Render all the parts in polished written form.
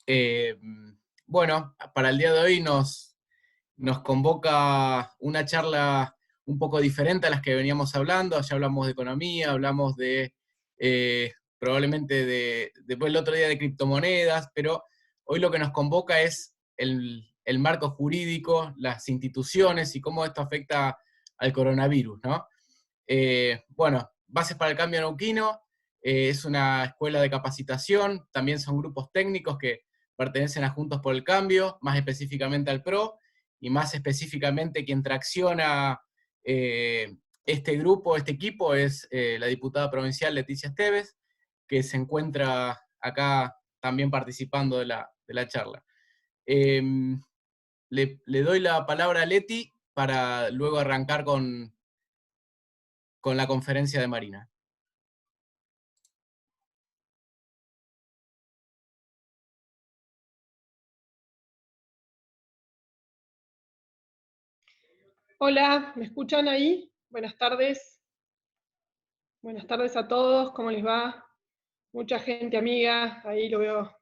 Eh, bueno, para el día de hoy nos convoca una charla un poco diferente a las que veníamos hablando. Ya hablamos de economía, hablamos de probablemente después el otro día de criptomonedas, pero hoy lo que nos convoca es el marco jurídico, las instituciones y cómo esto afecta al coronavirus, ¿no? Bueno, Bases para el Cambio Neuquino es una escuela de capacitación, también son grupos técnicos que pertenecen a Juntos por el Cambio, más específicamente al PRO, y más específicamente quien tracciona este grupo, este equipo, es la diputada provincial Leticia Esteves, que se encuentra acá también participando de la charla. Eh, le doy la palabra a Leti para luego arrancar con la conferencia de Marina. Hola, ¿me escuchan ahí? Buenas tardes. Buenas tardes a todos, ¿cómo les va? Mucha gente amiga, ahí lo veo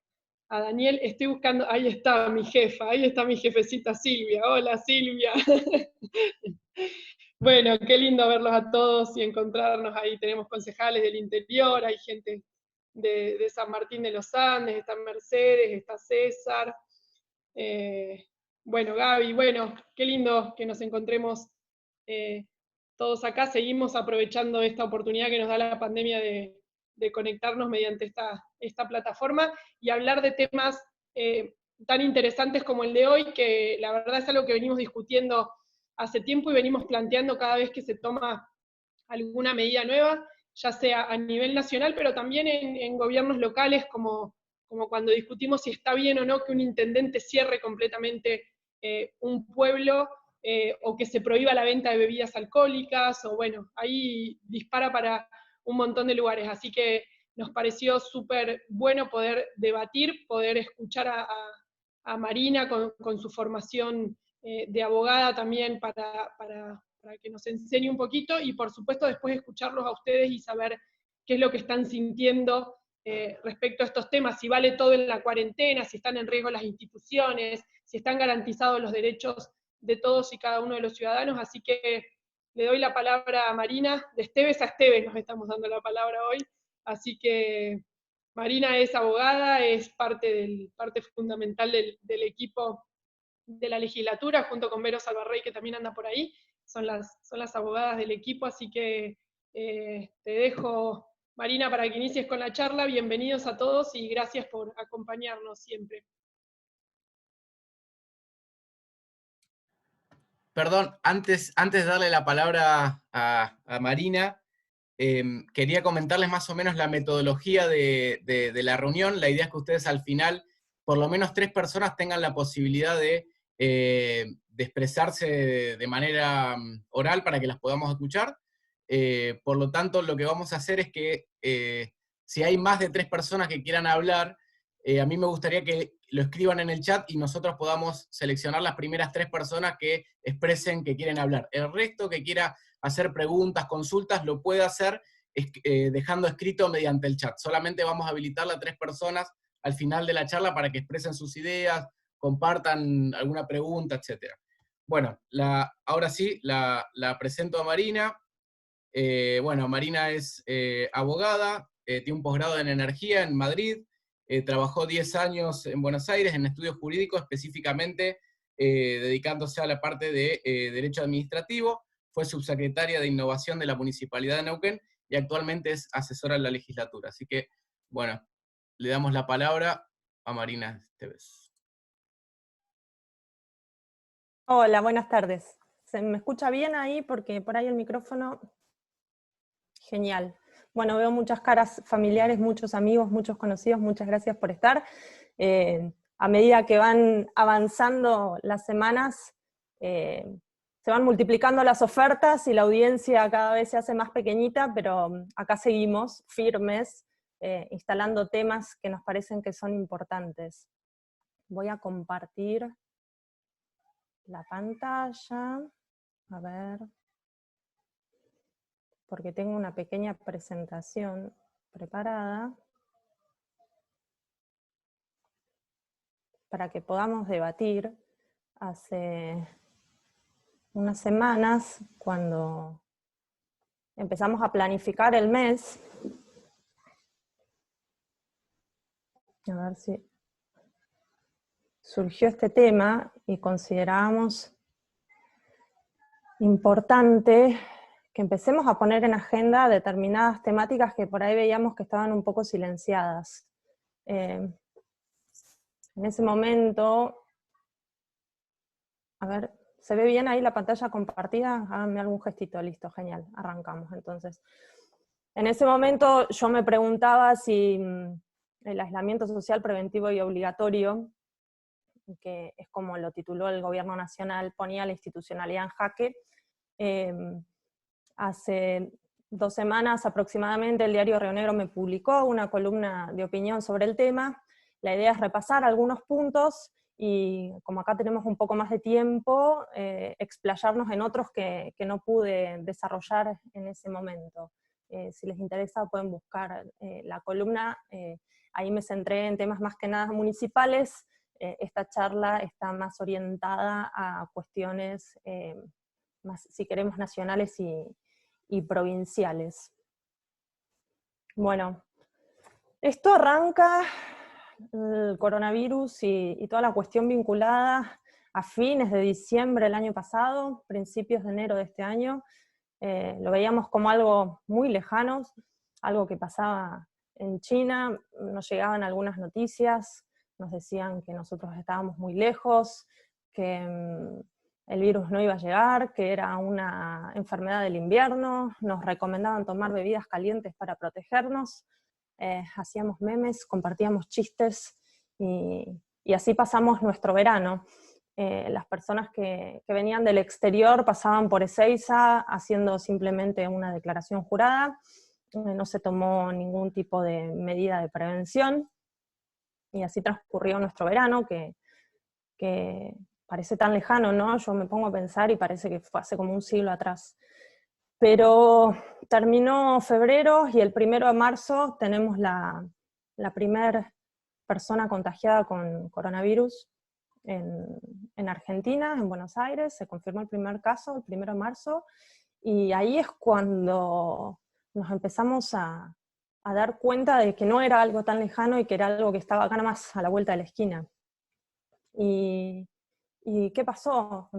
a Daniel. Estoy buscando, ahí está mi jefa, ahí está mi jefecita Silvia. Hola Silvia. Bueno, qué lindo verlos a todos y encontrarnos ahí. Tenemos concejales del interior, hay gente de San Martín de los Andes, está Mercedes, está César. Bueno, Gaby, bueno, qué lindo que nos encontremos todos acá. Seguimos aprovechando esta oportunidad que nos da la pandemia de conectarnos mediante esta plataforma y hablar de temas tan interesantes como el de hoy, que la verdad es algo que venimos discutiendo hace tiempo y venimos planteando cada vez que se toma alguna medida nueva, ya sea a nivel nacional, pero también en gobiernos locales, como cuando discutimos si está bien o no que un intendente cierre completamente un pueblo, o que se prohíba la venta de bebidas alcohólicas, o bueno, ahí dispara para un montón de lugares. Así que nos pareció súper bueno poder debatir, poder escuchar a Marina con su formación de abogada también para que nos enseñe un poquito, y por supuesto después escucharlos a ustedes y saber qué es lo que están sintiendo respecto a estos temas, si vale todo en la cuarentena, si están en riesgo las instituciones, si están garantizados los derechos de todos y cada uno de los ciudadanos. Así que le doy la palabra a Marina, de Esteves a Esteves nos estamos dando la palabra hoy, así que Marina es abogada, es parte fundamental del equipo de la legislatura, junto con Vero Salvarrey, que también anda por ahí, son las abogadas del equipo, así que te dejo, Marina, para que inicies con la charla. Bienvenidos a todos y gracias por acompañarnos siempre. Perdón, antes de darle la palabra a Marina, quería comentarles más o menos la metodología de la reunión. La idea es que ustedes al final, por lo menos 3 personas tengan la posibilidad de expresarse de manera oral para que las podamos escuchar. Por lo tanto, lo que vamos a hacer es que si hay más de 3 personas que quieran hablar, a mí me gustaría que lo escriban en el chat y nosotros podamos seleccionar las primeras 3 personas que expresen que quieren hablar. El resto que quiera hacer preguntas, consultas, lo puede hacer dejando escrito mediante el chat. Solamente vamos a habilitar a 3 personas al final de la charla para que expresen sus ideas, compartan alguna pregunta, etc. Bueno, ahora sí, la presento a Marina. Bueno, Marina es abogada, tiene un posgrado en energía en Madrid, trabajó 10 años en Buenos Aires en estudios jurídicos, específicamente dedicándose a la parte de derecho administrativo, fue subsecretaria de Innovación de la Municipalidad de Neuquén y actualmente es asesora en la legislatura. Así que, bueno, le damos la palabra a Marina Esteves. Hola, buenas tardes. ¿Se me escucha bien ahí? Porque por ahí el micrófono... Genial. Bueno, veo muchas caras familiares, muchos amigos, muchos conocidos, muchas gracias por estar. A medida que van avanzando las semanas, se van multiplicando las ofertas y la audiencia cada vez se hace más pequeñita, pero acá seguimos firmes, instalando temas que nos parecen que son importantes. Voy a compartir la pantalla, a ver, porque tengo una pequeña presentación preparada. para que podamos debatir hace unas semanas, cuando empezamos a planificar el mes. A ver si surgió este tema y considerábamos importante que empecemos a poner en agenda determinadas temáticas que por ahí veíamos que estaban un poco silenciadas. En ese momento, a ver, ¿se ve bien ahí la pantalla compartida? Háganme algún gestito, listo, genial, arrancamos entonces. En ese momento yo me preguntaba si el aislamiento social preventivo y obligatorio, que es como lo tituló el gobierno nacional, ponía la institucionalidad en jaque. Hace 2 semanas aproximadamente el diario Río Negro me publicó una columna de opinión sobre el tema. La idea es repasar algunos puntos y, como acá tenemos un poco más de tiempo, explayarnos en otros que no pude desarrollar en ese momento. Si les interesa pueden buscar la columna, ahí me centré en temas más que nada municipales. Esta charla está más orientada a cuestiones más, si queremos, nacionales y provinciales. Bueno, esto arranca el coronavirus y toda la cuestión vinculada a fines de diciembre del año pasado, principios de enero de este año. Lo veíamos como algo muy lejano, algo que pasaba en China. Nos llegaban algunas noticias, nos decían que nosotros estábamos muy lejos, que el virus no iba a llegar, que era una enfermedad del invierno, nos recomendaban tomar bebidas calientes para protegernos, hacíamos memes, compartíamos chistes, y así pasamos nuestro verano. Las personas que venían del exterior pasaban por Ezeiza haciendo simplemente una declaración jurada, no se tomó ningún tipo de medida de prevención, y así transcurrió nuestro verano, que parece tan lejano, ¿no? Yo me pongo a pensar y parece que fue hace como un siglo atrás. Pero terminó febrero y el 1 de marzo tenemos la primera persona contagiada con coronavirus en Argentina, en Buenos Aires. Se confirmó el primer caso el 1 de marzo, y ahí es cuando nos empezamos a dar cuenta de que no era algo tan lejano y que era algo que estaba acá nomás a la vuelta de la esquina. ¿Y qué pasó?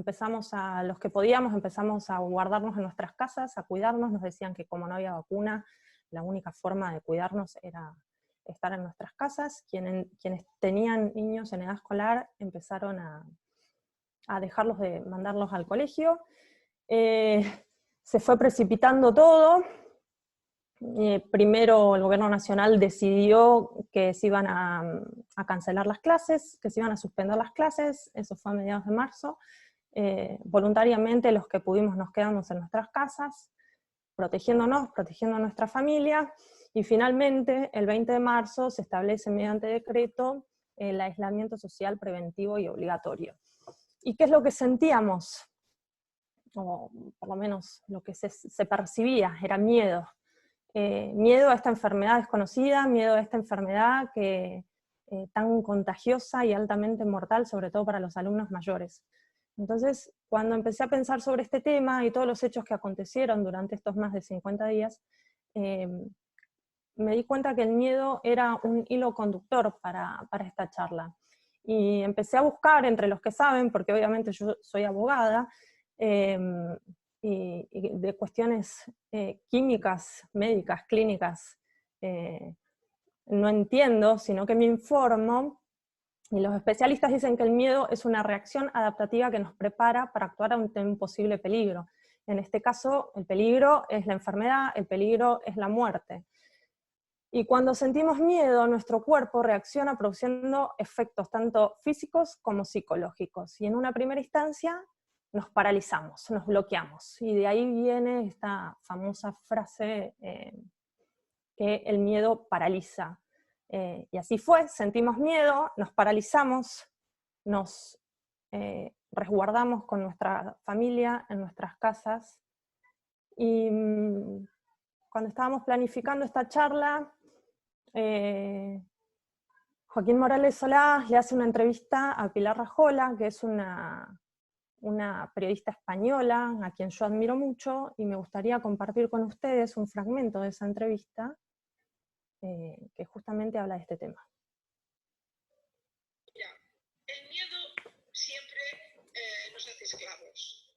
Los que podíamos, empezamos a guardarnos en nuestras casas, a cuidarnos. Nos decían que como no había vacuna, la única forma de cuidarnos era estar en nuestras casas. Quienes tenían niños en edad escolar empezaron a dejarlos de mandarlos al colegio. Se fue precipitando todo. Primero el gobierno nacional decidió que se iban a cancelar las clases, que se iban a suspender las clases. Eso fue a mediados de marzo. Voluntariamente los que pudimos nos quedamos en nuestras casas, protegiéndonos, protegiendo a nuestra familia, y finalmente el 20 de marzo se establece mediante decreto el aislamiento social preventivo y obligatorio. ¿Y qué es lo que sentíamos? O por lo menos lo que se percibía, era miedo. Miedo a esta enfermedad desconocida, miedo a esta enfermedad tan contagiosa y altamente mortal, sobre todo para los alumnos mayores. Entonces, cuando empecé a pensar sobre este tema y todos los hechos que acontecieron durante estos más de 50 días, me di cuenta que el miedo era un hilo conductor para esta charla. Y empecé a buscar entre los que saben, porque obviamente yo soy abogada, y de cuestiones químicas, médicas, clínicas, no entiendo, sino que me informo, y los especialistas dicen que el miedo es una reacción adaptativa que nos prepara para actuar ante un posible peligro. En este caso, el peligro es la enfermedad, el peligro es la muerte. Y cuando sentimos miedo, nuestro cuerpo reacciona produciendo efectos tanto físicos como psicológicos. Y en una primera instancia nos paralizamos, nos bloqueamos. Y de ahí viene esta famosa frase que el miedo paraliza. Y así fue, sentimos miedo, nos paralizamos, nos resguardamos con nuestra familia en nuestras casas. Y cuando estábamos planificando esta charla, Joaquín Morales Solá le hace una entrevista a Pilar Rajola, que es una periodista española a quien yo admiro mucho, y me gustaría compartir con ustedes un fragmento de esa entrevista que justamente habla de este tema. Mira, el miedo siempre nos hace esclavos.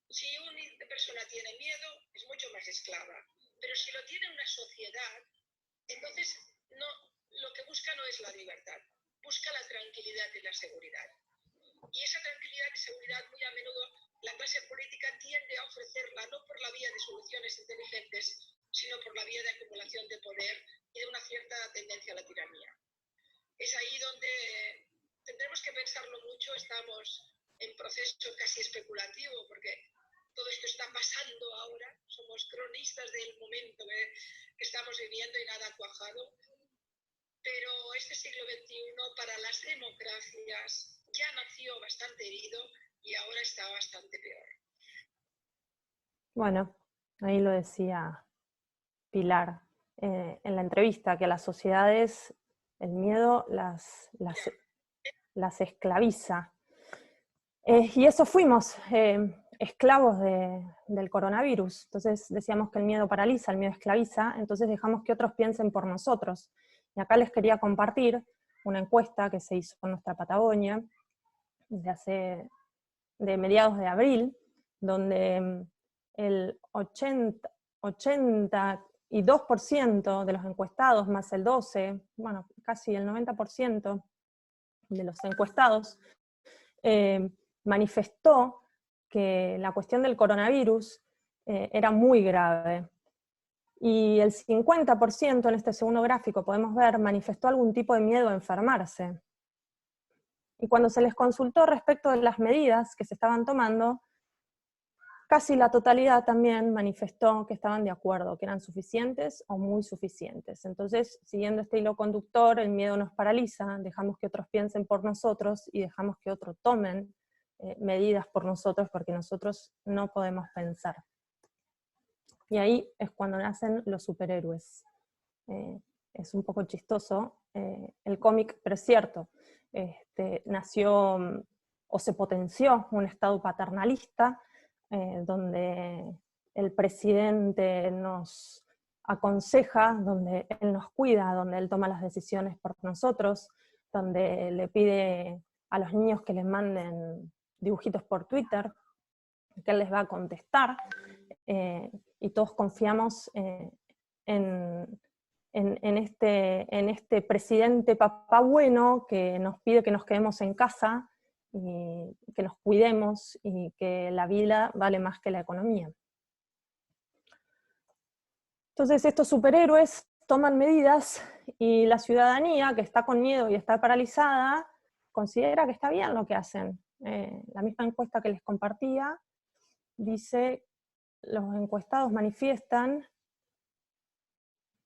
Si una persona tiene miedo, es mucho más esclava. Pero si lo tiene una sociedad, entonces lo que busca no es la libertad, busca la tranquilidad y la seguridad. Y esa tranquilidad y seguridad muy a menudo la clase política tiende a ofrecerla no por la vía de soluciones inteligentes, sino por la vía de acumulación de poder y de una cierta tendencia a la tiranía. Es ahí donde tendremos que pensarlo mucho, estamos en proceso casi especulativo, porque todo esto está pasando ahora, somos cronistas del momento que estamos viviendo y nada ha cuajado, pero este siglo XXI para las democracias ya nació bastante herido y ahora está bastante peor. Bueno, ahí lo decía Pilar en la entrevista, que a las sociedades el miedo las esclaviza. Y eso fuimos, esclavos del coronavirus. Entonces decíamos que el miedo paraliza, el miedo esclaviza, entonces dejamos que otros piensen por nosotros. Y acá les quería compartir una encuesta que se hizo en nuestra Patagonia de mediados de abril, donde el 82% de los encuestados, más el 12%, bueno, casi el 90% de los encuestados, manifestó que la cuestión del coronavirus era muy grave. Y el 50% en este segundo gráfico, podemos ver, manifestó algún tipo de miedo a enfermarse. Y cuando se les consultó respecto de las medidas que se estaban tomando, casi la totalidad también manifestó que estaban de acuerdo, que eran suficientes o muy suficientes. Entonces, siguiendo este hilo conductor, el miedo nos paraliza, dejamos que otros piensen por nosotros y dejamos que otros tomen medidas por nosotros, porque nosotros no podemos pensar. Y ahí es cuando nacen los superhéroes. Es un poco chistoso el cómic, pero es cierto. Nació o se potenció un estado paternalista, donde el presidente nos aconseja, donde él nos cuida, donde él toma las decisiones por nosotros, donde le pide a los niños que les manden dibujitos por Twitter, que él les va a contestar, y todos confiamos en este presidente papá bueno que nos pide que nos quedemos en casa, y que nos cuidemos, y que la vida vale más que la economía. Entonces estos superhéroes toman medidas, y la ciudadanía, que está con miedo y está paralizada, considera que está bien lo que hacen. La misma encuesta que les compartía dice: los encuestados manifiestan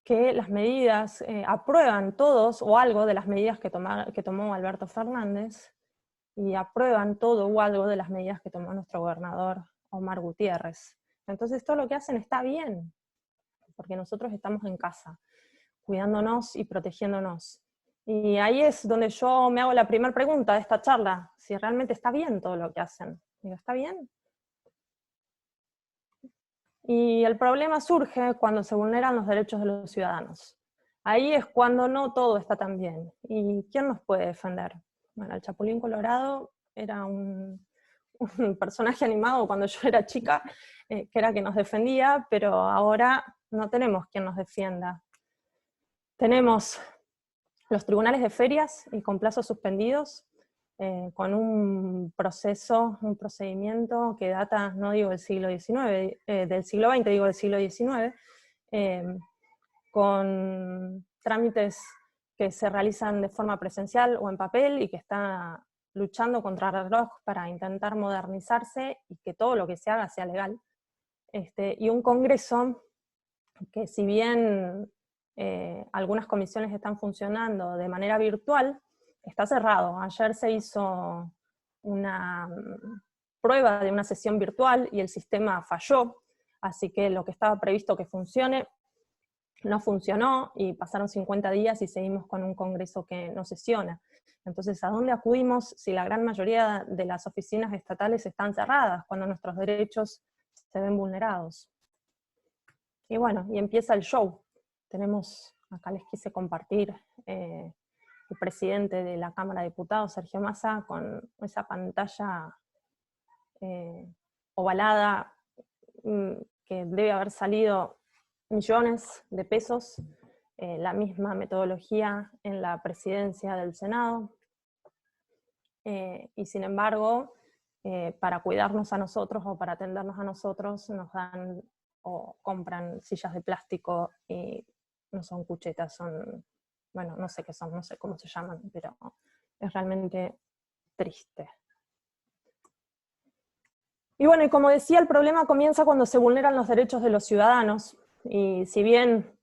que las medidas, aprueban todos o algo de las medidas que tomó Alberto Fernández, y aprueban todo o algo de las medidas que tomó nuestro gobernador Omar Gutiérrez. Entonces todo lo que hacen está bien, porque nosotros estamos en casa, cuidándonos y protegiéndonos. Y ahí es donde yo me hago la primera pregunta de esta charla: si realmente está bien todo lo que hacen. Digo, ¿está bien? Y el problema surge cuando se vulneran los derechos de los ciudadanos. Ahí es cuando no todo está tan bien. ¿Y quién nos puede defender? Bueno, el Chapulín Colorado era un personaje animado cuando yo era chica, que era que nos defendía, pero ahora no tenemos quien nos defienda. Tenemos los tribunales de ferias y con plazos suspendidos, con un procedimiento que data, no digo del siglo XIX, del siglo XX, digo del siglo XIX, con trámites que se realizan de forma presencial o en papel, y que está luchando contra el reloj para intentar modernizarse y que todo lo que se haga sea legal. Y un Congreso que, si bien algunas comisiones están funcionando de manera virtual, está cerrado. Ayer se hizo una prueba de una sesión virtual y el sistema falló, así que lo que estaba previsto que funcione no funcionó y pasaron 50 días y seguimos con un Congreso que no sesiona. Entonces, ¿a dónde acudimos si la gran mayoría de las oficinas estatales están cerradas, cuando nuestros derechos se ven vulnerados? Y bueno, y empieza el show. Tenemos, acá les quise compartir el presidente de la Cámara de Diputados, Sergio Massa, con esa pantalla ovalada que debe haber salido millones de pesos, la misma metodología en la presidencia del Senado, y sin embargo, para cuidarnos a nosotros o para atendernos a nosotros, nos dan o compran sillas de plástico y no son cuchetas, son, bueno, no sé qué son, no sé cómo se llaman, pero es realmente triste. Y bueno, y como decía, el problema comienza cuando se vulneran los derechos de los ciudadanos, y si bien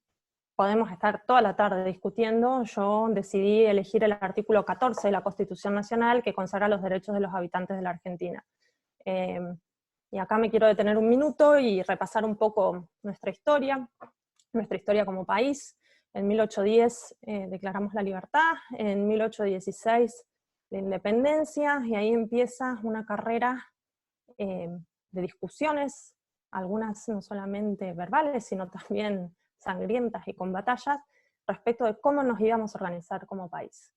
podemos estar toda la tarde discutiendo, yo decidí elegir el artículo 14 de la Constitución Nacional, que consagra los derechos de los habitantes de la Argentina. Y acá me quiero detener un minuto y repasar un poco nuestra historia como país. En 1810 declaramos la libertad, en 1816 la independencia, y ahí empieza una carrera de discusiones, algunas no solamente verbales, sino también sangrientas y con batallas, respecto de cómo nos íbamos a organizar como país.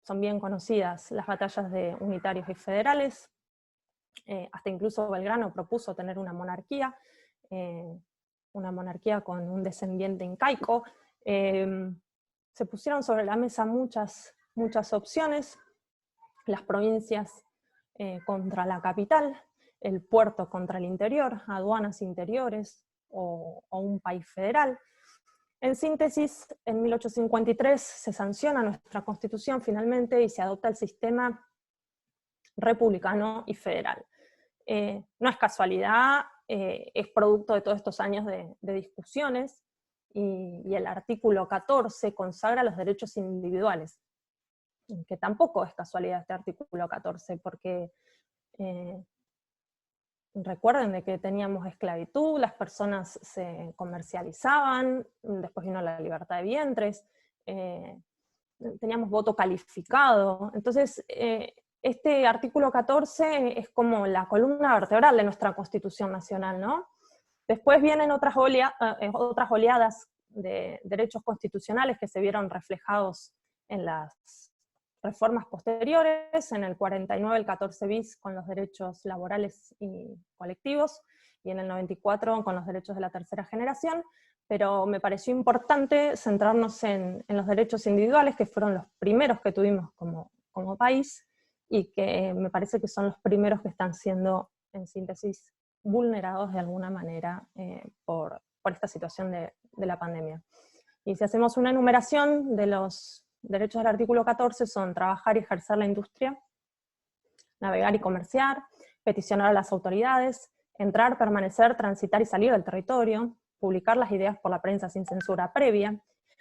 Son bien conocidas las batallas de unitarios y federales, hasta incluso Belgrano propuso tener una monarquía con un descendiente incaico. Se pusieron sobre la mesa muchas opciones, las provincias contra la capital, el puerto contra el interior, aduanas interiores o un país federal. En síntesis, en 1853 se sanciona nuestra Constitución finalmente y se adopta el sistema republicano y federal. No es casualidad, es producto de todos estos años de discusiones, y el artículo 14 consagra los derechos individuales, que tampoco es casualidad este artículo 14, porque recuerden de que teníamos esclavitud, las personas se comercializaban, después vino la libertad de vientres, teníamos voto calificado. Entonces, este artículo 14 es como la columna vertebral de nuestra Constitución Nacional, ¿no? Después vienen otras oleadas de derechos constitucionales que se vieron reflejados en las reformas posteriores, en el 49 el 14 bis con los derechos laborales y colectivos, y en el 94 con los derechos de la tercera generación, pero me pareció importante centrarnos en los derechos individuales, que fueron los primeros que tuvimos como país, y que me parece que son los primeros que están siendo, en síntesis, vulnerados de alguna manera por esta situación de la pandemia. Y si hacemos una enumeración de los derechos del artículo 14, son trabajar y ejercer la industria, navegar y comerciar, peticionar a las autoridades, entrar, permanecer, transitar y salir del territorio, publicar las ideas por la prensa sin censura previa,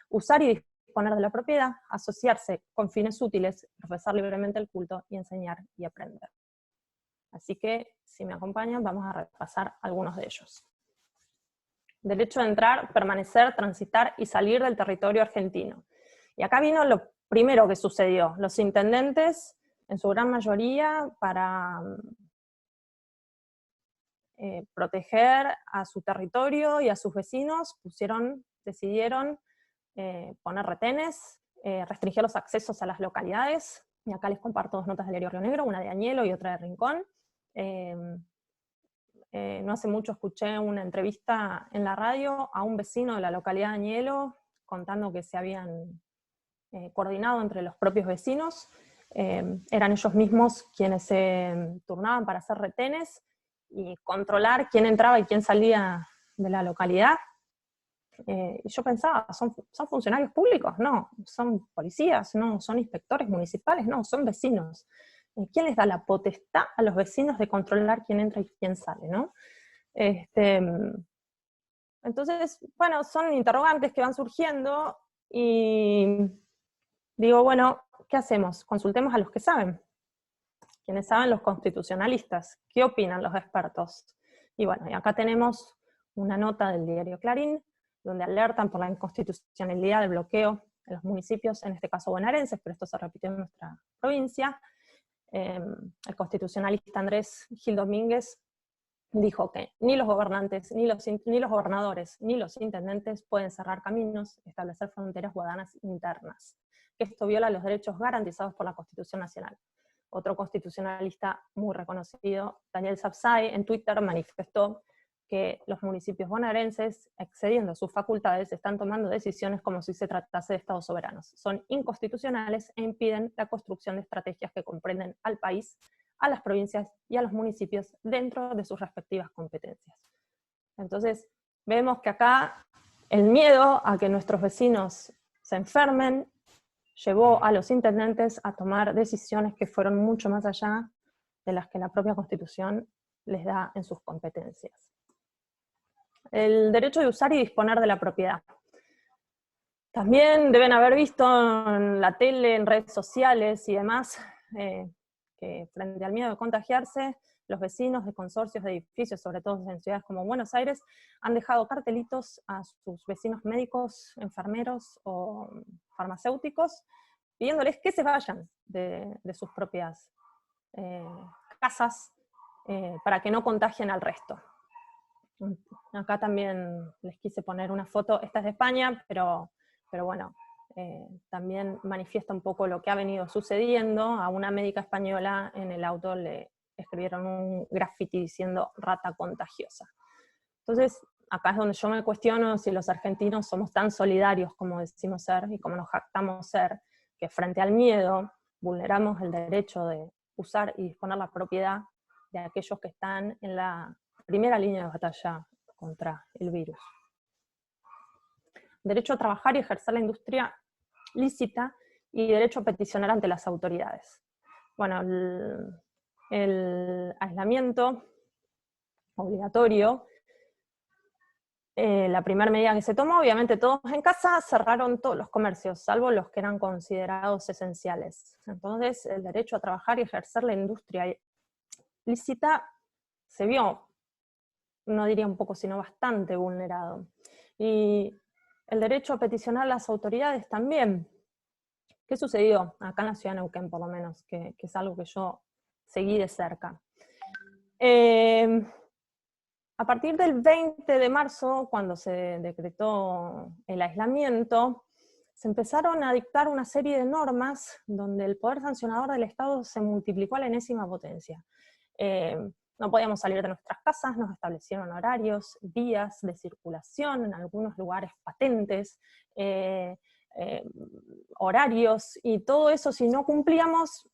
usar y disponer de la propiedad, asociarse con fines útiles, profesar libremente el culto y enseñar y aprender. Así que, si me acompañan, vamos a repasar algunos de ellos. Derecho a entrar, permanecer, transitar y salir del territorio argentino. Y acá vino lo primero que sucedió. Los intendentes, en su gran mayoría, para proteger a su territorio y a sus vecinos, decidieron poner retenes, restringir los accesos a las localidades, y acá les comparto dos notas del diario Río Negro, una de Añelo y otra de Rincón. No hace mucho escuché una entrevista en la radio a un vecino de la localidad de Añelo contando que se habían coordinado entre los propios vecinos, eran ellos mismos quienes se turnaban para hacer retenes y controlar quién entraba y quién salía de la localidad. Y yo pensaba, ¿son funcionarios públicos? No. ¿Son policías? No. ¿Son inspectores municipales? No, son vecinos. ¿Quién les da la potestad a los vecinos de controlar quién entra y quién sale, ¿no? Entonces, bueno, son interrogantes que van surgiendo, y digo, bueno, ¿qué hacemos? Consultemos a los que saben. Quienes saben, los constitucionalistas. ¿Qué opinan los expertos? Y bueno, y acá tenemos una nota del diario Clarín, donde alertan por la inconstitucionalidad del bloqueo en los municipios, en este caso bonaerenses, pero esto se repitió en nuestra provincia. El constitucionalista Andrés Gil Domínguez dijo que ni los gobernantes, ni los gobernadores, ni los intendentes pueden cerrar caminos, establecer fronteras o aduanas internas, que esto viola los derechos garantizados por la Constitución Nacional. Otro constitucionalista muy reconocido, Daniel Sapsay, en Twitter manifestó que los municipios bonaerenses, excediendo sus facultades, están tomando decisiones como si se tratase de estados soberanos. Son inconstitucionales e impiden la construcción de estrategias que comprenden al país, a las provincias y a los municipios dentro de sus respectivas competencias. Entonces, vemos que acá el miedo a que nuestros vecinos se enfermen llevó a los intendentes a tomar decisiones que fueron mucho más allá de las que la propia Constitución les da en sus competencias. El derecho de usar y disponer de la propiedad. También deben haber visto en la tele, en redes sociales y demás, que frente al miedo de contagiarse, los vecinos de consorcios de edificios, sobre todo en ciudades como Buenos Aires, han dejado cartelitos a sus vecinos médicos, enfermeros o farmacéuticos, pidiéndoles que se vayan de sus propias casas para que no contagien al resto. Acá también les quise poner una foto, esta es de España, pero bueno, también manifiesta un poco lo que ha venido sucediendo. A una médica española en el auto le escribieron un graffiti diciendo rata contagiosa. Entonces, acá es donde yo me cuestiono si los argentinos somos tan solidarios como decimos ser, y como nos jactamos ser, que frente al miedo vulneramos el derecho de usar y disponer la propiedad de aquellos que están en la primera línea de batalla contra el virus. Derecho a trabajar y ejercer la industria lícita y derecho a peticionar ante las autoridades. Bueno, el aislamiento obligatorio, la primera medida que se tomó, obviamente todos en casa, cerraron todos los comercios, salvo los que eran considerados esenciales. Entonces, el derecho a trabajar y ejercer la industria lícita se vio, no diría un poco, sino bastante vulnerado. Y el derecho a peticionar a las autoridades también. ¿Qué sucedió? Acá en la ciudad de Neuquén, por lo menos, que es algo que yo seguí de cerca. A partir del 20 de marzo, cuando se decretó el aislamiento, se empezaron a dictar una serie de normas donde el poder sancionador del Estado se multiplicó a la enésima potencia. No podíamos salir de nuestras casas, nos establecieron horarios, días de circulación, en algunos lugares patentes, horarios, y todo eso, si no cumplíamos,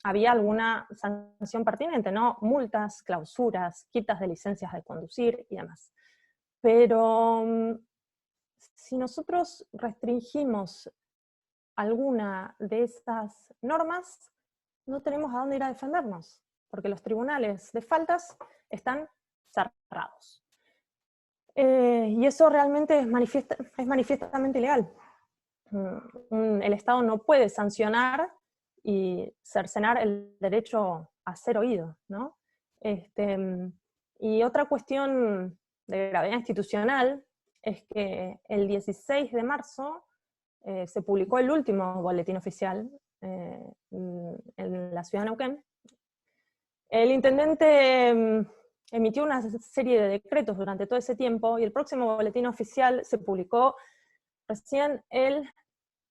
había alguna sanción pertinente, ¿no? Multas, clausuras, quitas de licencias de conducir y demás. Pero si nosotros restringimos alguna de esas normas, no tenemos a dónde ir a defendernos, porque los tribunales de faltas están cerrados. Y eso realmente es manifiestamente ilegal. El Estado no puede sancionar y cercenar el derecho a ser oído, ¿no? Y otra cuestión de gravedad institucional es que el 16 de marzo se publicó el último boletín oficial en la ciudad de Neuquén. El intendente emitió una serie de decretos durante todo ese tiempo, y el próximo boletín oficial se publicó recién el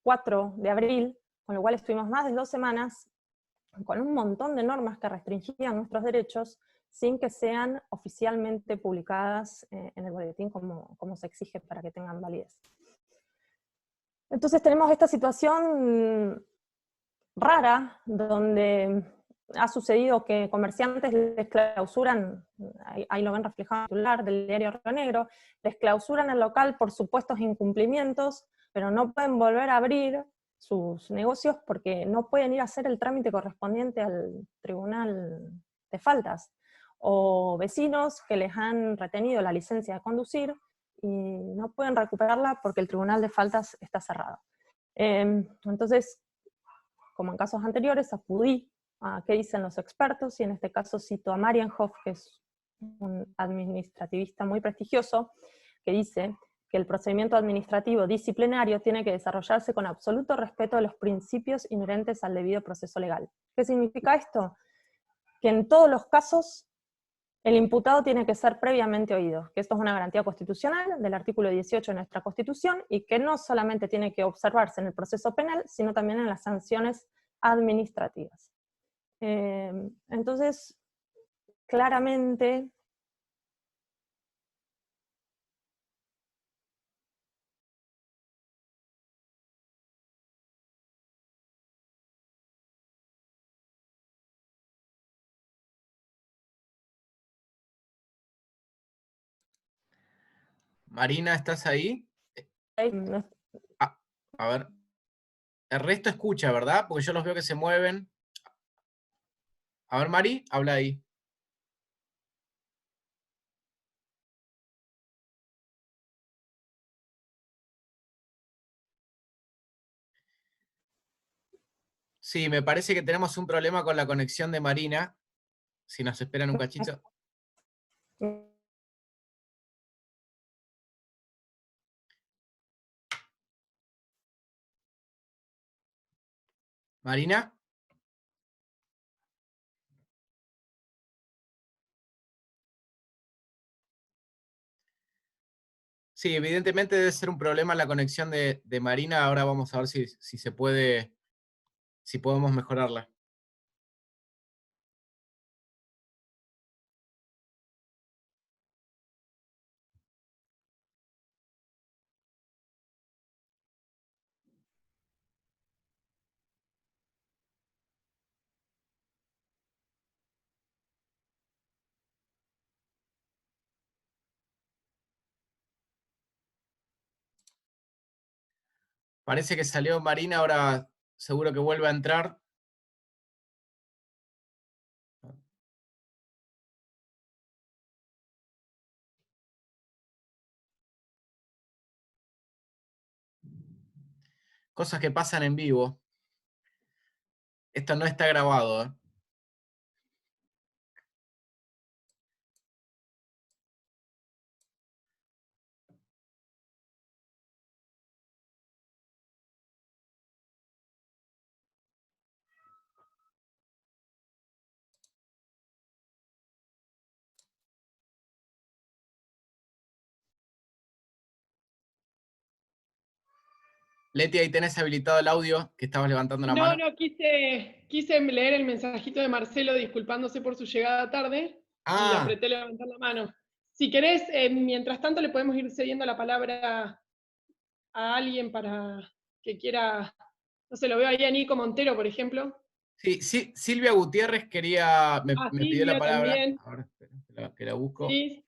4 de abril, con lo cual estuvimos más de 2 semanas con un montón de normas que restringían nuestros derechos sin que sean oficialmente publicadas en el boletín como se exige para que tengan validez. Entonces tenemos esta situación rara, donde ha sucedido que comerciantes les clausuran, ahí lo ven reflejado en el titular del diario Río Negro, les clausuran el local por supuestos incumplimientos, pero no pueden volver a abrir sus negocios porque no pueden ir a hacer el trámite correspondiente al tribunal de faltas. O vecinos que les han retenido la licencia de conducir y no pueden recuperarla porque el tribunal de faltas está cerrado. Entonces, como en casos anteriores, acudí a qué dicen los expertos, y en este caso cito a Marienhof, que es un administrativista muy prestigioso, que dice que el procedimiento administrativo disciplinario tiene que desarrollarse con absoluto respeto de los principios inherentes al debido proceso legal. ¿Qué significa esto? Que en todos los casos el imputado tiene que ser previamente oído, que esto es una garantía constitucional del artículo 18 de nuestra Constitución, y que no solamente tiene que observarse en el proceso penal, sino también en las sanciones administrativas. Entonces, claramente, Marina, ¿estás ahí? Ah, a ver. El resto escucha, ¿verdad? Porque yo los veo que se mueven. A ver, Mari, habla ahí. Sí, me parece que tenemos un problema con la conexión de Marina. Si nos esperan un cachito. Marina. Sí, evidentemente debe ser un problema la conexión de Marina. Ahora vamos a ver si se puede, si podemos mejorarla. Parece que salió Marina, ahora seguro que vuelve a entrar. Cosas que pasan en vivo. Esto no está grabado, ¿eh? Leti, ahí tenés habilitado el audio, que estabas levantando la No, mano. no, quise leer el mensajito de Marcelo disculpándose por su llegada tarde y Ah, apreté levantar la mano. Si querés, mientras tanto le podemos ir cediendo la palabra a alguien para que quiera, no sé, lo veo ahí a Nico Montero, por ejemplo. sí, sí, Silvia Gutiérrez A me pidió la Silvia palabra. también, Ahora, espera, que la busco. sí.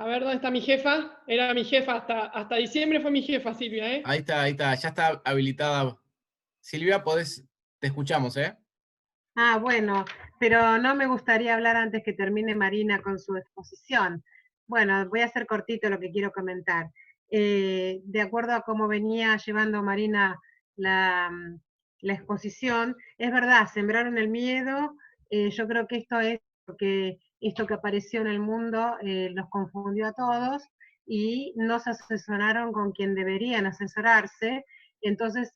A ver, ¿dónde está mi jefa? Era mi jefa, hasta diciembre fue mi jefa, Silvia, ¿eh? Ahí está, ya está habilitada. Silvia, te escuchamos, ¿eh? Ah, bueno, pero no me gustaría hablar antes que termine Marina con su exposición. Bueno, voy a hacer cortito lo que quiero comentar. De acuerdo a cómo venía llevando Marina la exposición, es verdad, sembraron el miedo. Yo creo que esto es porque esto que apareció en el mundo los confundió a todos y no se asesoraron con quien deberían asesorarse. Entonces,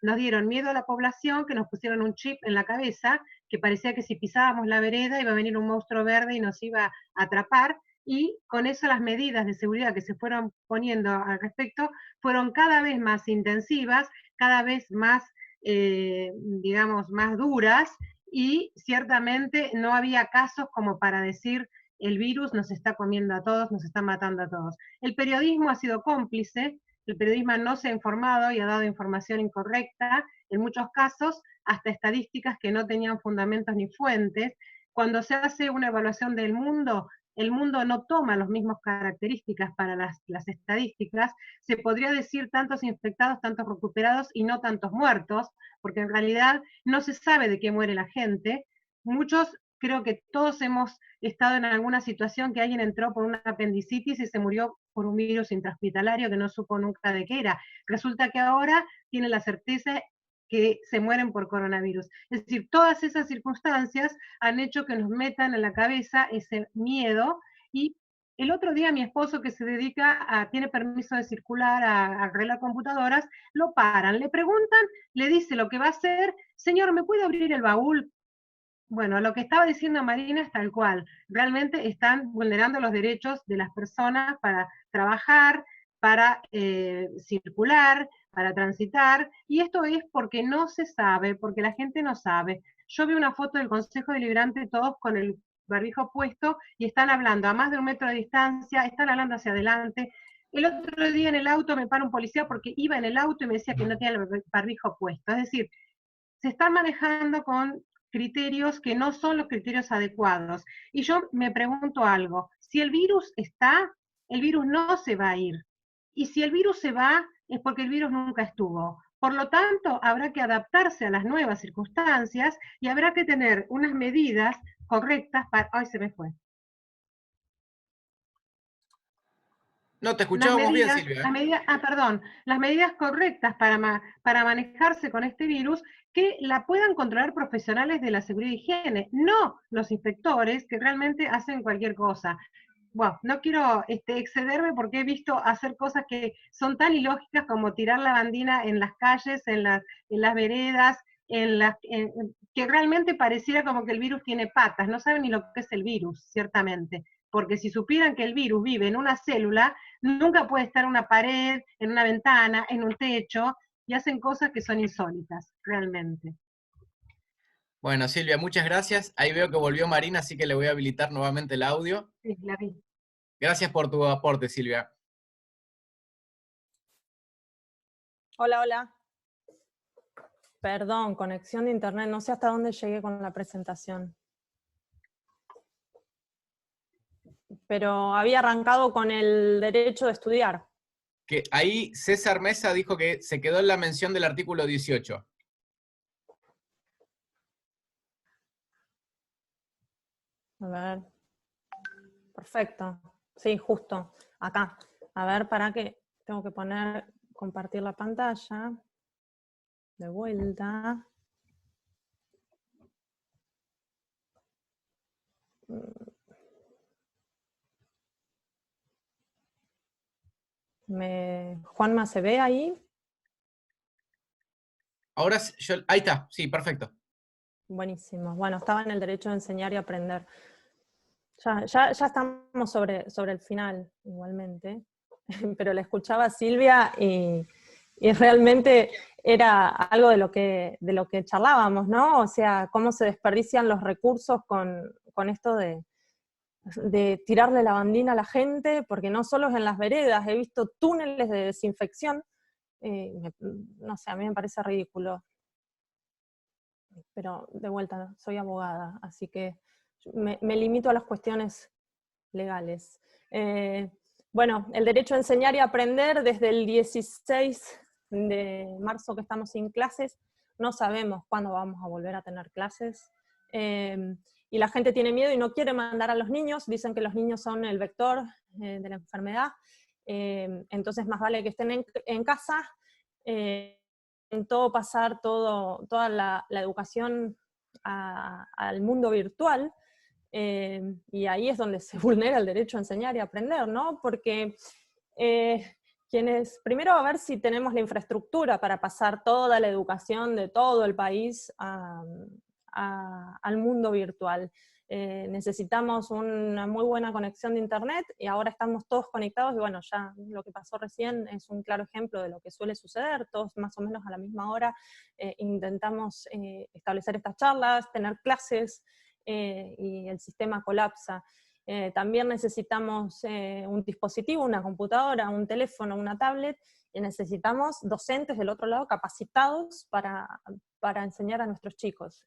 nos dieron miedo a la población, que nos pusieron un chip en la cabeza, que parecía que si pisábamos la vereda iba a venir un monstruo verde y nos iba a atrapar, y con eso las medidas de seguridad que se fueron poniendo al respecto fueron cada vez más intensivas, cada vez más, digamos, más duras, y ciertamente no había casos como para decir el virus nos está comiendo a todos, nos está matando a todos. El periodismo ha sido cómplice, el periodismo no se ha informado y ha dado información incorrecta, en muchos casos hasta estadísticas que no tenían fundamentos ni fuentes. Cuando se hace una evaluación del mundo, el mundo no toma las mismas características para las estadísticas. Se podría decir tantos infectados, tantos recuperados y no tantos muertos, porque en realidad no se sabe de qué muere la gente. Muchos, creo que todos hemos estado en alguna situación que alguien entró por una apendicitis y se murió por un virus intrahospitalario que no supo nunca de qué era. Resulta que ahora tiene la certeza que se mueren por coronavirus. Es decir, todas esas circunstancias han hecho que nos metan en la cabeza ese miedo y El otro día mi esposo, que se tiene permiso de circular, a arreglar computadoras, lo paran, le preguntan, le dice lo que va a hacer: señor, ¿me puede abrir el baúl? Bueno, lo que estaba diciendo Marina es tal cual. Realmente están vulnerando los derechos de las personas para trabajar, para circular, para transitar, y esto es porque no se sabe, porque la gente no sabe. Yo vi una foto del Consejo Deliberante, todos con el barbijo puesto, y están hablando a más de 1 metro de distancia, están hablando hacia adelante. El otro día en el auto me para un policía porque iba en el auto y me decía que no tenía el barbijo puesto. Es decir, se están manejando con criterios que no son los criterios adecuados. Y yo me pregunto algo: si el virus está, el virus no se va a ir. Y si el virus se va, es porque el virus nunca estuvo. Por lo tanto, habrá que adaptarse a las nuevas circunstancias y habrá que tener unas medidas correctas para... ¡Ay, se me fue! No, te escuchábamos bien, Las Silvia. medidas, perdón, las medidas correctas para manejarse con este virus, que la puedan controlar profesionales de la seguridad y higiene, no los inspectores que realmente hacen cualquier cosa. Bueno, no quiero excederme porque he visto hacer cosas que son tan ilógicas como tirar la bandina en las calles, en las veredas, que realmente pareciera como que el virus tiene patas. No saben ni lo que es el virus, ciertamente. Porque si supieran que el virus vive en una célula, nunca puede estar en una pared, en una ventana, en un techo, y hacen cosas que son insólitas, realmente. Bueno, Silvia, muchas gracias. Ahí veo que volvió Marina, así que le voy a habilitar nuevamente el audio. Sí, la vi. Gracias por tu aporte, Silvia. Hola, hola. Perdón, conexión de internet, no sé hasta dónde llegué con la presentación. Pero había arrancado con el derecho de estudiar. Que ahí César Mesa dijo que se quedó en la mención del artículo 18. A ver. Perfecto. Sí, justo. Acá. A ver, para que tengo que compartir la pantalla. De vuelta. Juanma, ¿se ve ahí? Ahora, ahí está, sí, perfecto. Buenísimo. Bueno, estaba en el derecho de enseñar y aprender. Ya estamos sobre el final, igualmente. Pero la escuchaba a Silvia y realmente era algo de lo que charlábamos, ¿no? O sea, cómo se desperdician los recursos con esto de tirarle la bandina a la gente, porque no solo es en las veredas, he visto túneles de desinfección, no sé, a mí me parece ridículo. Pero de vuelta, soy abogada, así que me limito a las cuestiones legales. Bueno, el derecho a enseñar y aprender desde el 16 de marzo que estamos sin clases, no sabemos cuándo vamos a volver a tener clases, y la gente tiene miedo y no quiere mandar a los niños, dicen que los niños son el vector de la enfermedad, entonces más vale que estén en casa, pasar toda la educación al mundo virtual, y ahí es donde se vulnera el derecho a enseñar y aprender, ¿no? Porque primero a ver si tenemos la infraestructura para pasar toda la educación de todo el país al mundo virtual. Necesitamos una muy buena conexión de internet y ahora estamos todos conectados y bueno, ya lo que pasó recién es un claro ejemplo de lo que suele suceder, todos más o menos a la misma hora intentamos establecer estas charlas, tener clases, y el sistema colapsa. También necesitamos un dispositivo, una computadora, un teléfono, una tablet, y necesitamos docentes del otro lado capacitados para enseñar a nuestros chicos.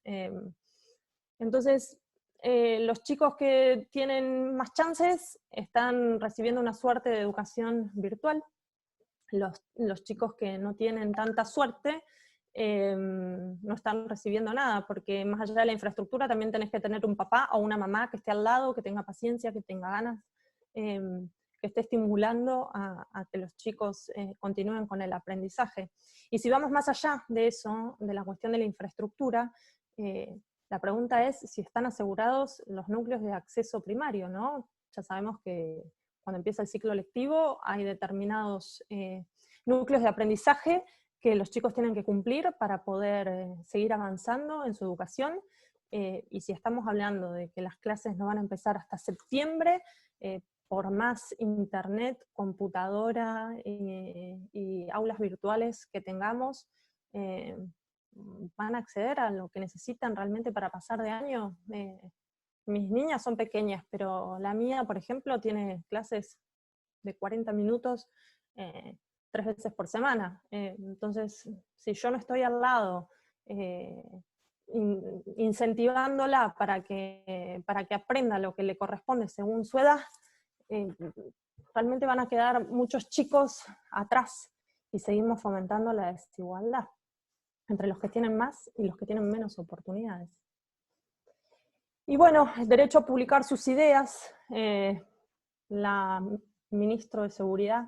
Entonces, los chicos que tienen más chances están recibiendo una suerte de educación virtual. Los chicos que no tienen tanta suerte no están recibiendo nada, porque más allá de la infraestructura también tenés que tener un papá o una mamá que esté al lado, que tenga paciencia, que tenga ganas, que esté estimulando a que los chicos continúen con el aprendizaje. Y si vamos más allá de eso, de la cuestión de la infraestructura, la pregunta es si están asegurados los núcleos de acceso primario, ¿no? Ya sabemos que cuando empieza el ciclo lectivo, hay determinados núcleos de aprendizaje que los chicos tienen que cumplir para poder seguir avanzando en su educación, y si estamos hablando de que las clases no van a empezar hasta septiembre, por más internet, computadora y aulas virtuales que tengamos, van a acceder a lo que necesitan realmente para pasar de año. Mis niñas son pequeñas, pero la mía, por ejemplo, tiene clases de 40 minutos 3 veces por semana. Entonces, si yo no estoy al lado incentivándola para que aprenda lo que le corresponde según su edad, realmente van a quedar muchos chicos atrás y seguimos fomentando la desigualdad entre los que tienen más y los que tienen menos oportunidades. Y bueno, el derecho a publicar sus ideas. La ministra de Seguridad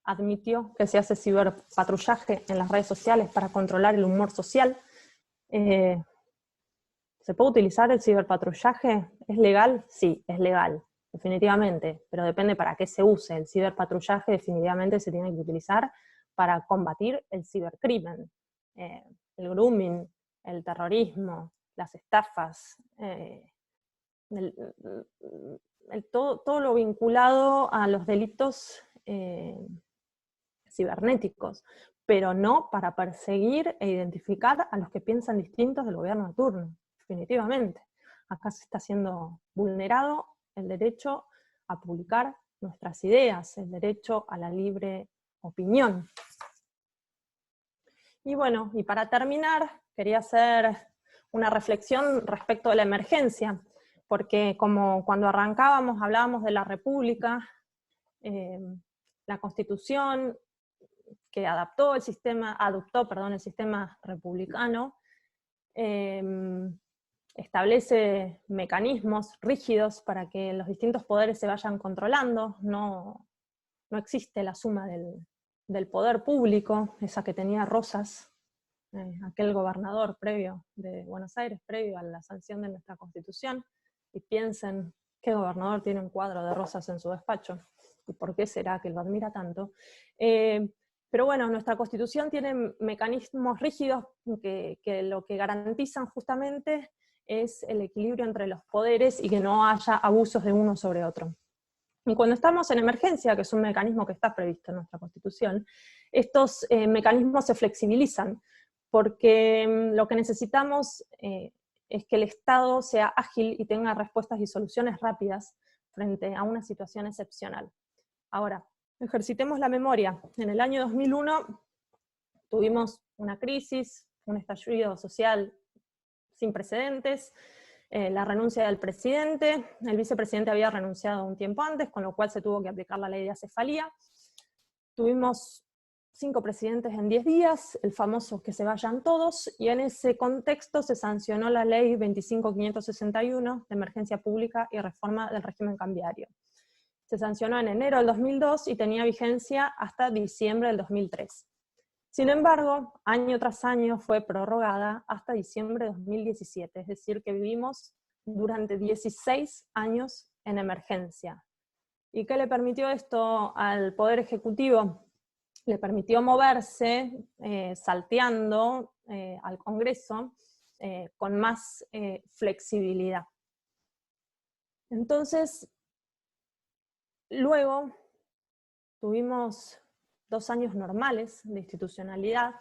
admitió que se hace ciberpatrullaje en las redes sociales para controlar el humor social. ¿Se puede utilizar el ciberpatrullaje? ¿Es legal? Sí, es legal, definitivamente, pero depende para qué se use. El ciberpatrullaje definitivamente se tiene que utilizar para combatir el cibercrimen, el grooming, el terrorismo, las estafas, todo lo vinculado a los delitos cibernéticos, pero no para perseguir e identificar a los que piensan distintos del gobierno de turno, definitivamente. Acá se está siendo vulnerado el derecho a publicar nuestras ideas, el derecho a la libre opinión. Y bueno, y para terminar, quería hacer una reflexión respecto de la emergencia, porque como cuando arrancábamos hablábamos de la República, la Constitución que adoptó el sistema republicano, establece mecanismos rígidos para que los distintos poderes se vayan controlando, no existe la suma del poder público, esa que tenía Rosas, aquel gobernador previo de Buenos Aires, previo a la sanción de nuestra Constitución, y piensen qué gobernador tiene un cuadro de Rosas en su despacho, y por qué será que lo admira tanto. Pero bueno, nuestra Constitución tiene mecanismos rígidos que lo que garantizan justamente es el equilibrio entre los poderes y que no haya abusos de uno sobre otro. Y cuando estamos en emergencia, que es un mecanismo que está previsto en nuestra Constitución, estos mecanismos se flexibilizan, porque lo que necesitamos es que el Estado sea ágil y tenga respuestas y soluciones rápidas frente a una situación excepcional. Ahora, ejercitemos la memoria. En el año 2001 tuvimos una crisis, un estallido social sin precedentes, la renuncia del presidente, el vicepresidente había renunciado un tiempo antes, con lo cual se tuvo que aplicar la ley de acefalía. Tuvimos 5 presidentes en 10 días, el famoso que se vayan todos, y en ese contexto se sancionó la ley 25.561 de emergencia pública y reforma del régimen cambiario. Se sancionó en enero del 2002 y tenía vigencia hasta diciembre del 2003. Sin embargo, año tras año fue prorrogada hasta diciembre de 2017, es decir, que vivimos durante 16 años en emergencia. ¿Y qué le permitió esto al Poder Ejecutivo? Le permitió moverse, salteando al Congreso, con más flexibilidad. Entonces, luego tuvimos 2 años normales de institucionalidad,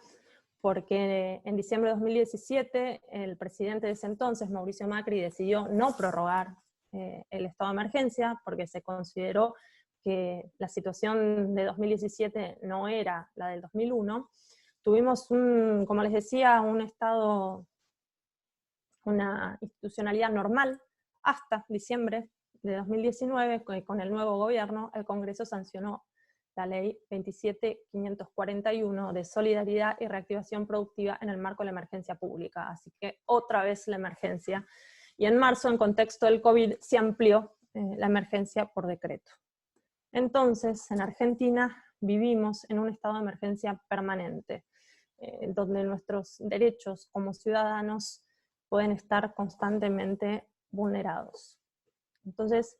porque en diciembre de 2017 el presidente de ese entonces, Mauricio Macri, decidió no prorrogar el estado de emergencia, porque se consideró que la situación de 2017 no era la del 2001. Tuvimos, como les decía, una institucionalidad normal hasta diciembre de 2019, con el nuevo gobierno. El Congreso sancionó la ley 27.541 de solidaridad y reactivación productiva en el marco de la emergencia pública. Así que otra vez la emergencia. Y en marzo, en contexto del COVID, se amplió la emergencia por decreto. Entonces, en Argentina vivimos en un estado de emergencia permanente, donde nuestros derechos como ciudadanos pueden estar constantemente vulnerados. Entonces,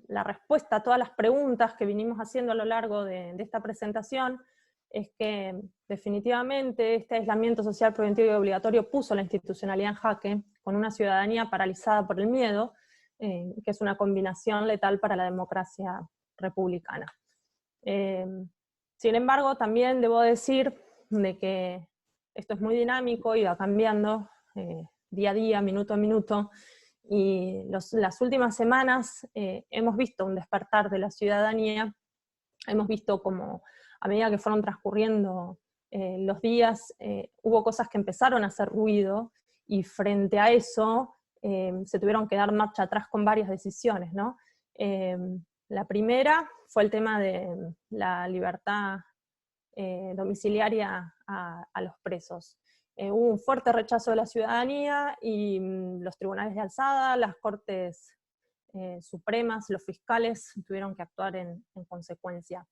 la respuesta a todas las preguntas que vinimos haciendo a lo largo de esta presentación es que definitivamente este aislamiento social preventivo y obligatorio puso la institucionalidad en jaque, con una ciudadanía paralizada por el miedo, que es una combinación letal para la democracia republicana. Sin embargo, también debo decir de que esto es muy dinámico y va cambiando día a día, minuto a minuto, y las últimas semanas hemos visto un despertar de la ciudadanía, hemos visto como a medida que fueron transcurriendo los días, hubo cosas que empezaron a hacer ruido, y frente a eso se tuvieron que dar marcha atrás con varias decisiones, ¿no? La primera fue el tema de la libertad domiciliaria a los presos. Hubo un fuerte rechazo de la ciudadanía y los tribunales de alzada, las cortes supremas, los fiscales tuvieron que actuar en consecuencia.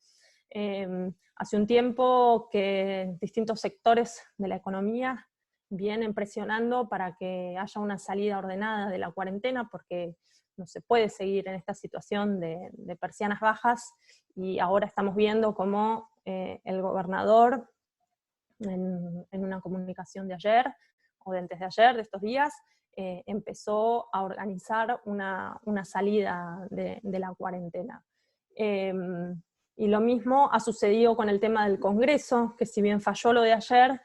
Hace un tiempo que distintos sectores de la economía vienen presionando para que haya una salida ordenada de la cuarentena, porque no se puede seguir en esta situación de persianas bajas, y ahora estamos viendo cómo el gobernador, en una comunicación de ayer, o de antes de ayer, de estos días, empezó a organizar una salida de la cuarentena. Y lo mismo ha sucedido con el tema del Congreso, que si bien falló lo de ayer,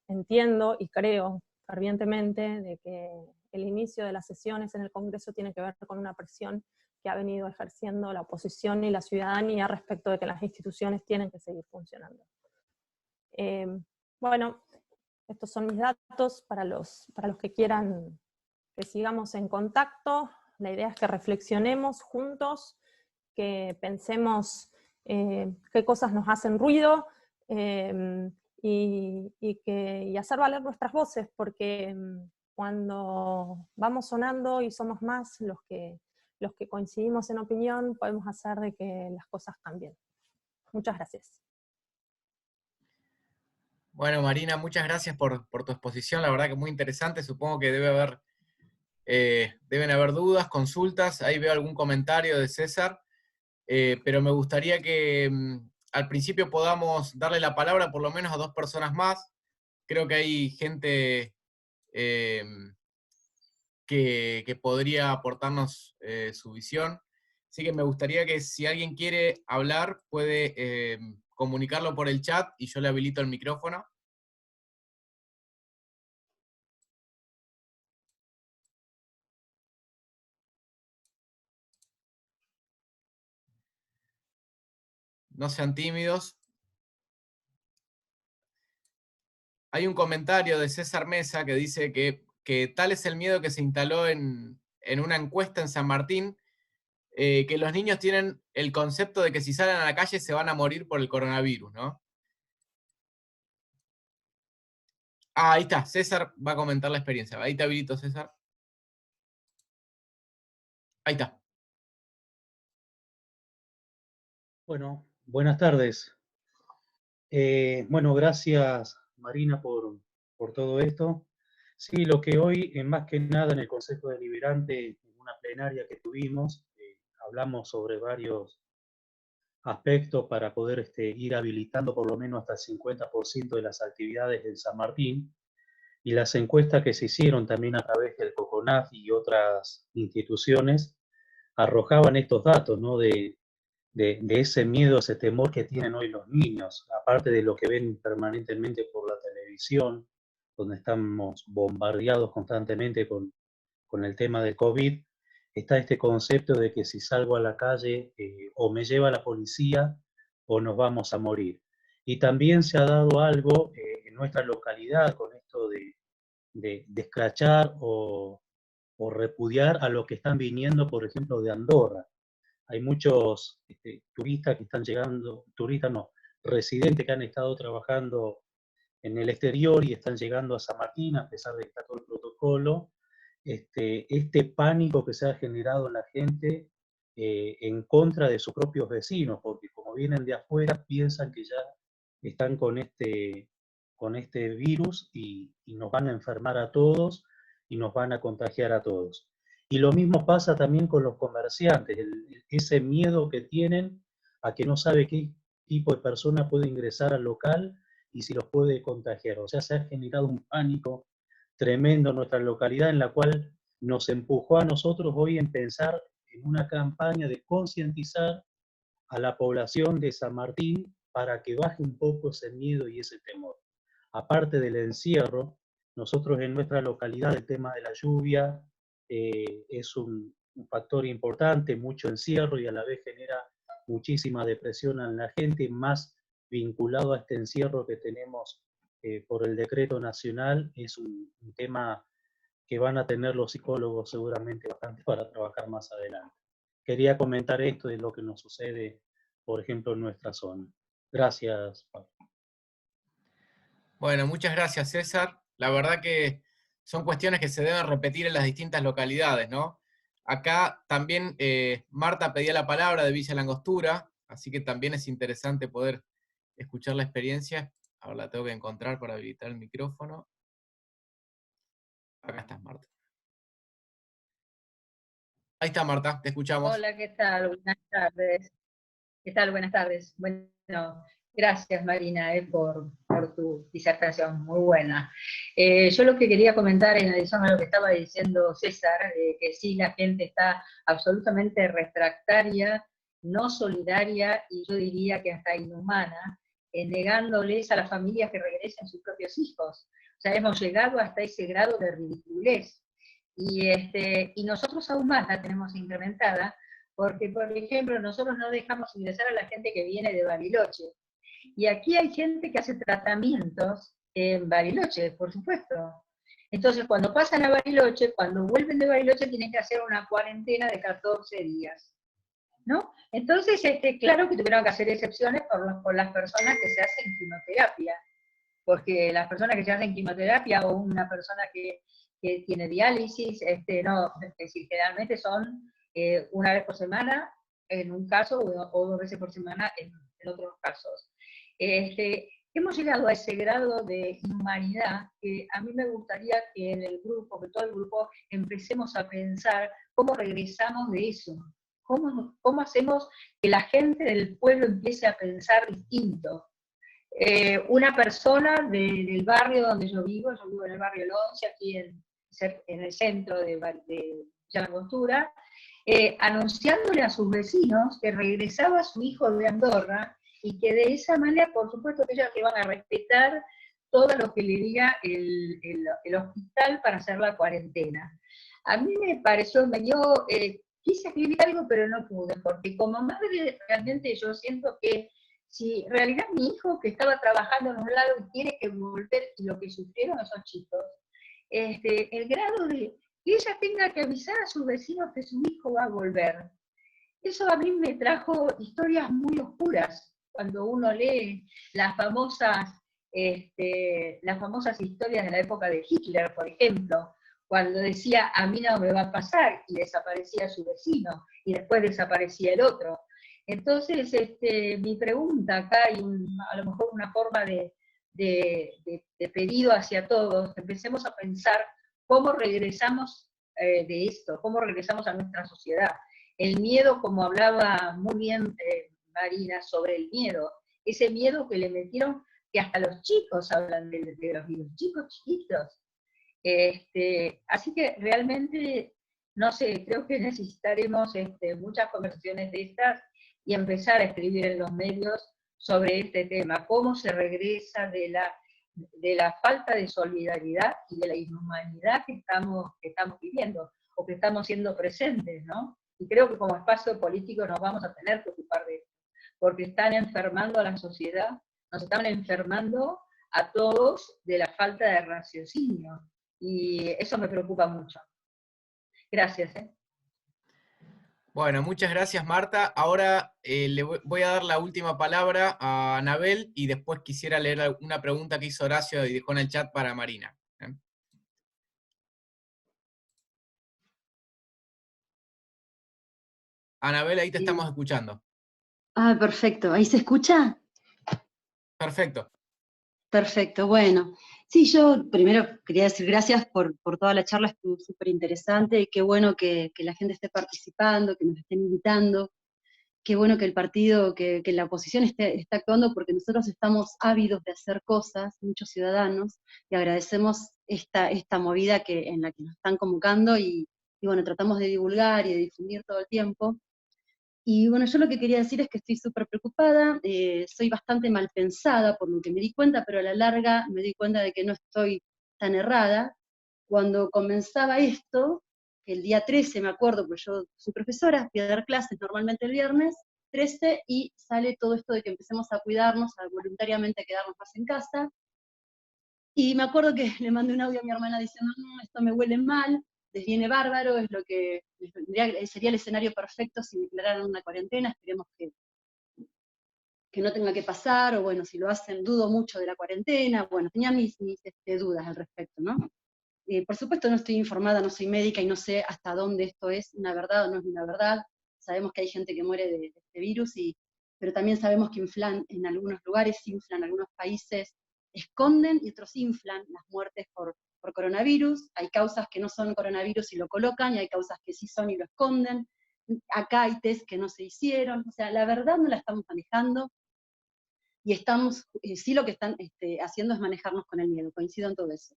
entiendo y creo fervientemente de que el inicio de las sesiones en el Congreso tiene que ver con una presión que ha venido ejerciendo la oposición y la ciudadanía respecto de que las instituciones tienen que seguir funcionando. Bueno, estos son mis datos para los que quieran que sigamos en contacto. La idea es que reflexionemos juntos, que pensemos qué cosas nos hacen ruido, y hacer valer nuestras voces, porque cuando vamos sonando y somos más los que coincidimos en opinión, podemos hacer de que las cosas cambien. Muchas gracias. Bueno, Marina, muchas gracias por tu exposición, la verdad que muy interesante. Supongo que deben haber dudas, consultas. Ahí veo algún comentario de César, pero me gustaría que al principio podamos darle la palabra por lo menos a 2 personas más. Creo que hay gente que podría aportarnos su visión. Así que me gustaría que si alguien quiere hablar, puede comunicarlo por el chat y yo le habilito el micrófono. No sean tímidos. Hay un comentario de César Mesa que dice que tal es el miedo que se instaló en una encuesta en San Martín, que los niños tienen el concepto de que si salen a la calle se van a morir por el coronavirus, ¿no? Ah, ahí está, César va a comentar la experiencia. Ahí te habilito, César. Ahí está. Bueno, buenas tardes. Bueno, gracias Marina por todo esto. Sí, lo que hoy, más que nada en el Consejo Deliberante, en una plenaria que tuvimos, hablamos sobre varios aspectos para poder ir habilitando por lo menos hasta el 50% de las actividades en San Martín, y las encuestas que se hicieron también a través del COCONAF y otras instituciones arrojaban estos datos, ¿no? De ese miedo, ese temor que tienen hoy los niños, aparte de lo que ven permanentemente por la televisión, donde estamos bombardeados constantemente con el tema del COVID, está este concepto de que si salgo a la calle o me lleva la policía o nos vamos a morir. Y también se ha dado algo en nuestra localidad con esto de escrachar o repudiar a los que están viniendo, por ejemplo, de Andorra. Hay muchos turistas que están llegando, turistas no, residentes que han estado trabajando en el exterior y están llegando a San Martín, a pesar de que está todo el protocolo. Este pánico que se ha generado en la gente en contra de sus propios vecinos, porque como vienen de afuera, piensan que ya están con este virus y nos van a enfermar a todos y nos van a contagiar a todos. Y lo mismo pasa también con los comerciantes, ese miedo que tienen a que no sabe qué tipo de persona puede ingresar al local y si los puede contagiar. O sea, se ha generado un pánico tremendo en nuestra localidad, en la cual nos empujó a nosotros hoy en pensar en una campaña de concientizar a la población de San Martín para que baje un poco ese miedo y ese temor. Aparte del encierro, nosotros en nuestra localidad el tema de la lluvia es un factor importante, mucho encierro y a la vez genera muchísima depresión en la gente, más vinculado a este encierro que tenemos por el decreto nacional. Es un tema que van a tener los psicólogos seguramente bastante para trabajar más adelante. Quería comentar esto de lo que nos sucede, por ejemplo, en nuestra zona. Gracias, Pablo. Bueno, muchas gracias, César. La verdad que son cuestiones que se deben repetir en las distintas localidades, ¿no? Acá también Marta pedía la palabra de Villa Langostura, así que también es interesante poder escuchar la experiencia. Ahora la tengo que encontrar para habilitar el micrófono. Acá estás, Marta. Ahí está, Marta, te escuchamos. Hola, ¿qué tal? Buenas tardes. ¿Qué tal? Buenas tardes. Bueno, gracias Marina por tu disertación, muy buena. Yo lo que quería comentar en adición a lo que estaba diciendo César, que sí, la gente está absolutamente refractaria, no solidaria y yo diría que hasta inhumana, negándoles a las familias que regresen sus propios hijos. O sea, hemos llegado hasta ese grado de ridiculez. Y nosotros aún más la tenemos incrementada, porque, por ejemplo, nosotros no dejamos ingresar a la gente que viene de Bariloche. Y aquí hay gente que hace tratamientos en Bariloche, por supuesto. Entonces, cuando pasan a Bariloche, cuando vuelven de Bariloche, tienen que hacer una cuarentena de 14 días. ¿No? Entonces, claro que tuvieron que hacer excepciones por las personas que se hacen quimioterapia. Porque las personas que se hacen quimioterapia o una persona que tiene diálisis, no, es decir, generalmente son una vez por semana en un caso o 2 veces por semana en otros casos. Hemos llegado a ese grado de inhumanidad que a mí me gustaría que en el grupo, que todo el grupo, empecemos a pensar cómo regresamos de eso, cómo hacemos que la gente del pueblo empiece a pensar distinto. Una persona del barrio donde yo vivo en el barrio El 11, aquí en el centro de Villa Langostura, anunciándole a sus vecinos que regresaba su hijo de Andorra y que de esa manera, por supuesto, que ellos le van a respetar todo lo que le diga el hospital para hacer la cuarentena. A mí me pareció, quise escribir algo, pero no pude, porque como madre realmente yo siento que si en realidad mi hijo que estaba trabajando en un lado y tiene que volver, y lo que sufrieron esos chicos, el grado de que ella tenga que avisar a sus vecinos que su hijo va a volver. Eso a mí me trajo historias muy oscuras, cuando uno lee las famosas historias de la época de Hitler, por ejemplo, cuando decía, a mí no me va a pasar, y desaparecía su vecino, y después desaparecía el otro. Entonces, mi pregunta acá, y a lo mejor una forma de pedido hacia todos, empecemos a pensar cómo regresamos de esto, cómo regresamos a nuestra sociedad. El miedo, como hablaba muy bien Marina, sobre el miedo, ese miedo que le metieron, que hasta los chicos hablan de los virus, chicos chiquitos. Así que realmente, no sé, creo que necesitaremos muchas conversaciones de estas, y empezar a escribir en los medios sobre este tema, cómo se regresa de la falta de solidaridad y de la inhumanidad que estamos viviendo, o que estamos siendo presentes, ¿no? Y creo que como espacio político nos vamos a tener que ocupar de esto, porque están enfermando a la sociedad, nos están enfermando a todos de la falta de raciocinio, y eso me preocupa mucho. Gracias. Bueno, muchas gracias, Marta. Ahora le voy a dar la última palabra a Anabel y después quisiera leer una pregunta que hizo Horacio y dejó en el chat para Marina. Anabel, ahí te estamos escuchando. Ah, perfecto. ¿Ahí se escucha? Perfecto. Perfecto, bueno. Sí, yo primero quería decir gracias por toda la charla, estuvo súper interesante, qué bueno que la gente esté participando, que nos estén invitando, qué bueno que el partido, que la oposición está actuando, porque nosotros estamos ávidos de hacer cosas, muchos ciudadanos, y agradecemos esta movida en la que nos están convocando, y bueno, tratamos de divulgar y de difundir todo el tiempo. Y bueno, yo lo que quería decir es que estoy súper preocupada, soy bastante mal pensada por lo que me di cuenta, pero a la larga me di cuenta de que no estoy tan errada. Cuando comenzaba esto, el día 13 me acuerdo, porque yo soy profesora, fui a dar clases normalmente el viernes 13, y sale todo esto de que empecemos a cuidarnos, a voluntariamente quedarnos más en casa, y me acuerdo que le mandé un audio a mi hermana diciendo, no, esto me huele mal, les viene bárbaro, es lo que sería el escenario perfecto si declararan una cuarentena, esperemos que no tenga que pasar, o bueno, si lo hacen, dudo mucho de la cuarentena, bueno, tenía mis dudas al respecto, ¿no? Por supuesto no estoy informada, no soy médica y no sé hasta dónde esto es una verdad o no es una verdad, sabemos que hay gente que muere de este virus, pero también sabemos que inflan en algunos lugares, inflan en algunos países, esconden y otros inflan las muertes por coronavirus, hay causas que no son coronavirus y lo colocan, y hay causas que sí son y lo esconden, acá hay test que no se hicieron, o sea, la verdad no la estamos manejando, y estamos, sí lo que están haciendo es manejarnos con el miedo, coincido en todo eso.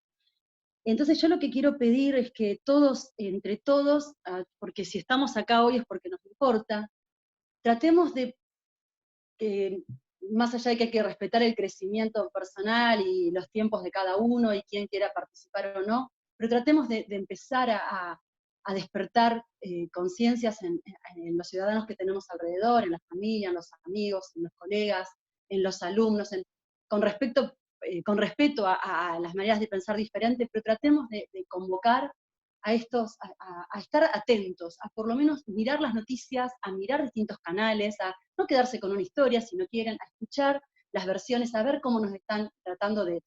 Entonces yo lo que quiero pedir es que todos, entre todos, porque si estamos acá hoy es porque nos importa, tratemos de, más allá de que hay que respetar el crecimiento personal y los tiempos de cada uno y quién quiera participar o no, pero tratemos de empezar a despertar conciencias en los ciudadanos que tenemos alrededor, en la familia, en los amigos, en los colegas, en los alumnos, con respeto a las maneras de pensar diferentes, pero tratemos de convocar a estar atentos, a por lo menos mirar las noticias, a mirar distintos canales, a no quedarse con una historia, si no quieren, a escuchar las versiones, a ver cómo nos están tratando de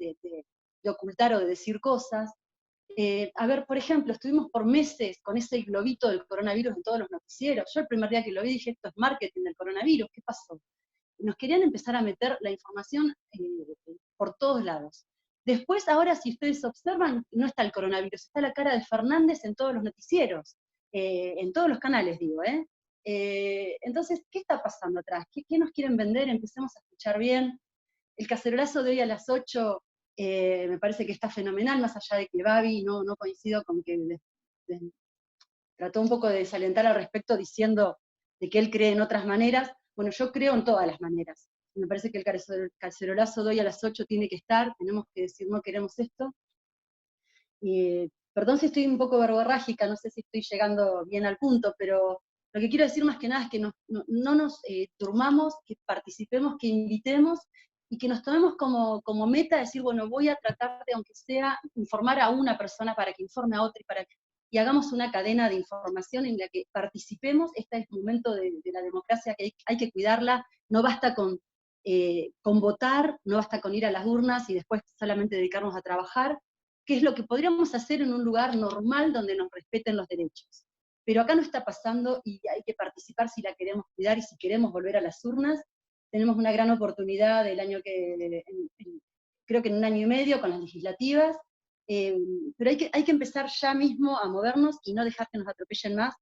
ocultar o de decir cosas. A ver, por ejemplo, estuvimos por meses con ese globito del coronavirus en todos los noticieros. Yo el primer día que lo vi dije, esto es marketing del coronavirus, ¿qué pasó? Nos querían empezar a meter la información por todos lados. Después, ahora, si ustedes observan, no está el coronavirus, está la cara de Fernández en todos los noticieros, en todos los canales, digo, entonces, ¿qué está pasando atrás? ¿Qué nos quieren vender? Empecemos a escuchar bien. El cacerolazo de hoy a las 8 me parece que está fenomenal, más allá de que Babi, no coincido con que trató un poco de desalentar al respecto diciendo de que él cree en otras maneras. Bueno, yo creo en todas las maneras. Me parece que el cacerolazo de hoy a las 8 tiene que estar, tenemos que decir no queremos esto. Perdón si estoy un poco verborrágica, no sé si estoy llegando bien al punto, pero lo que quiero decir más que nada es que no nos durmamos, que participemos, que invitemos, y que nos tomemos como meta decir, bueno, voy a tratar de, aunque sea, informar a una persona para que informe a otra, y hagamos una cadena de información en la que participemos. Este es el momento de la democracia, que hay que cuidarla, no basta con votar, no basta con ir a las urnas y después solamente dedicarnos a trabajar, que es lo que podríamos hacer en un lugar normal donde nos respeten los derechos. Pero acá no está pasando, y hay que participar si la queremos cuidar y si queremos volver a las urnas. Tenemos una gran oportunidad del año creo que en un año y medio con las legislativas, pero hay que empezar ya mismo a movernos y no dejar que nos atropellen más,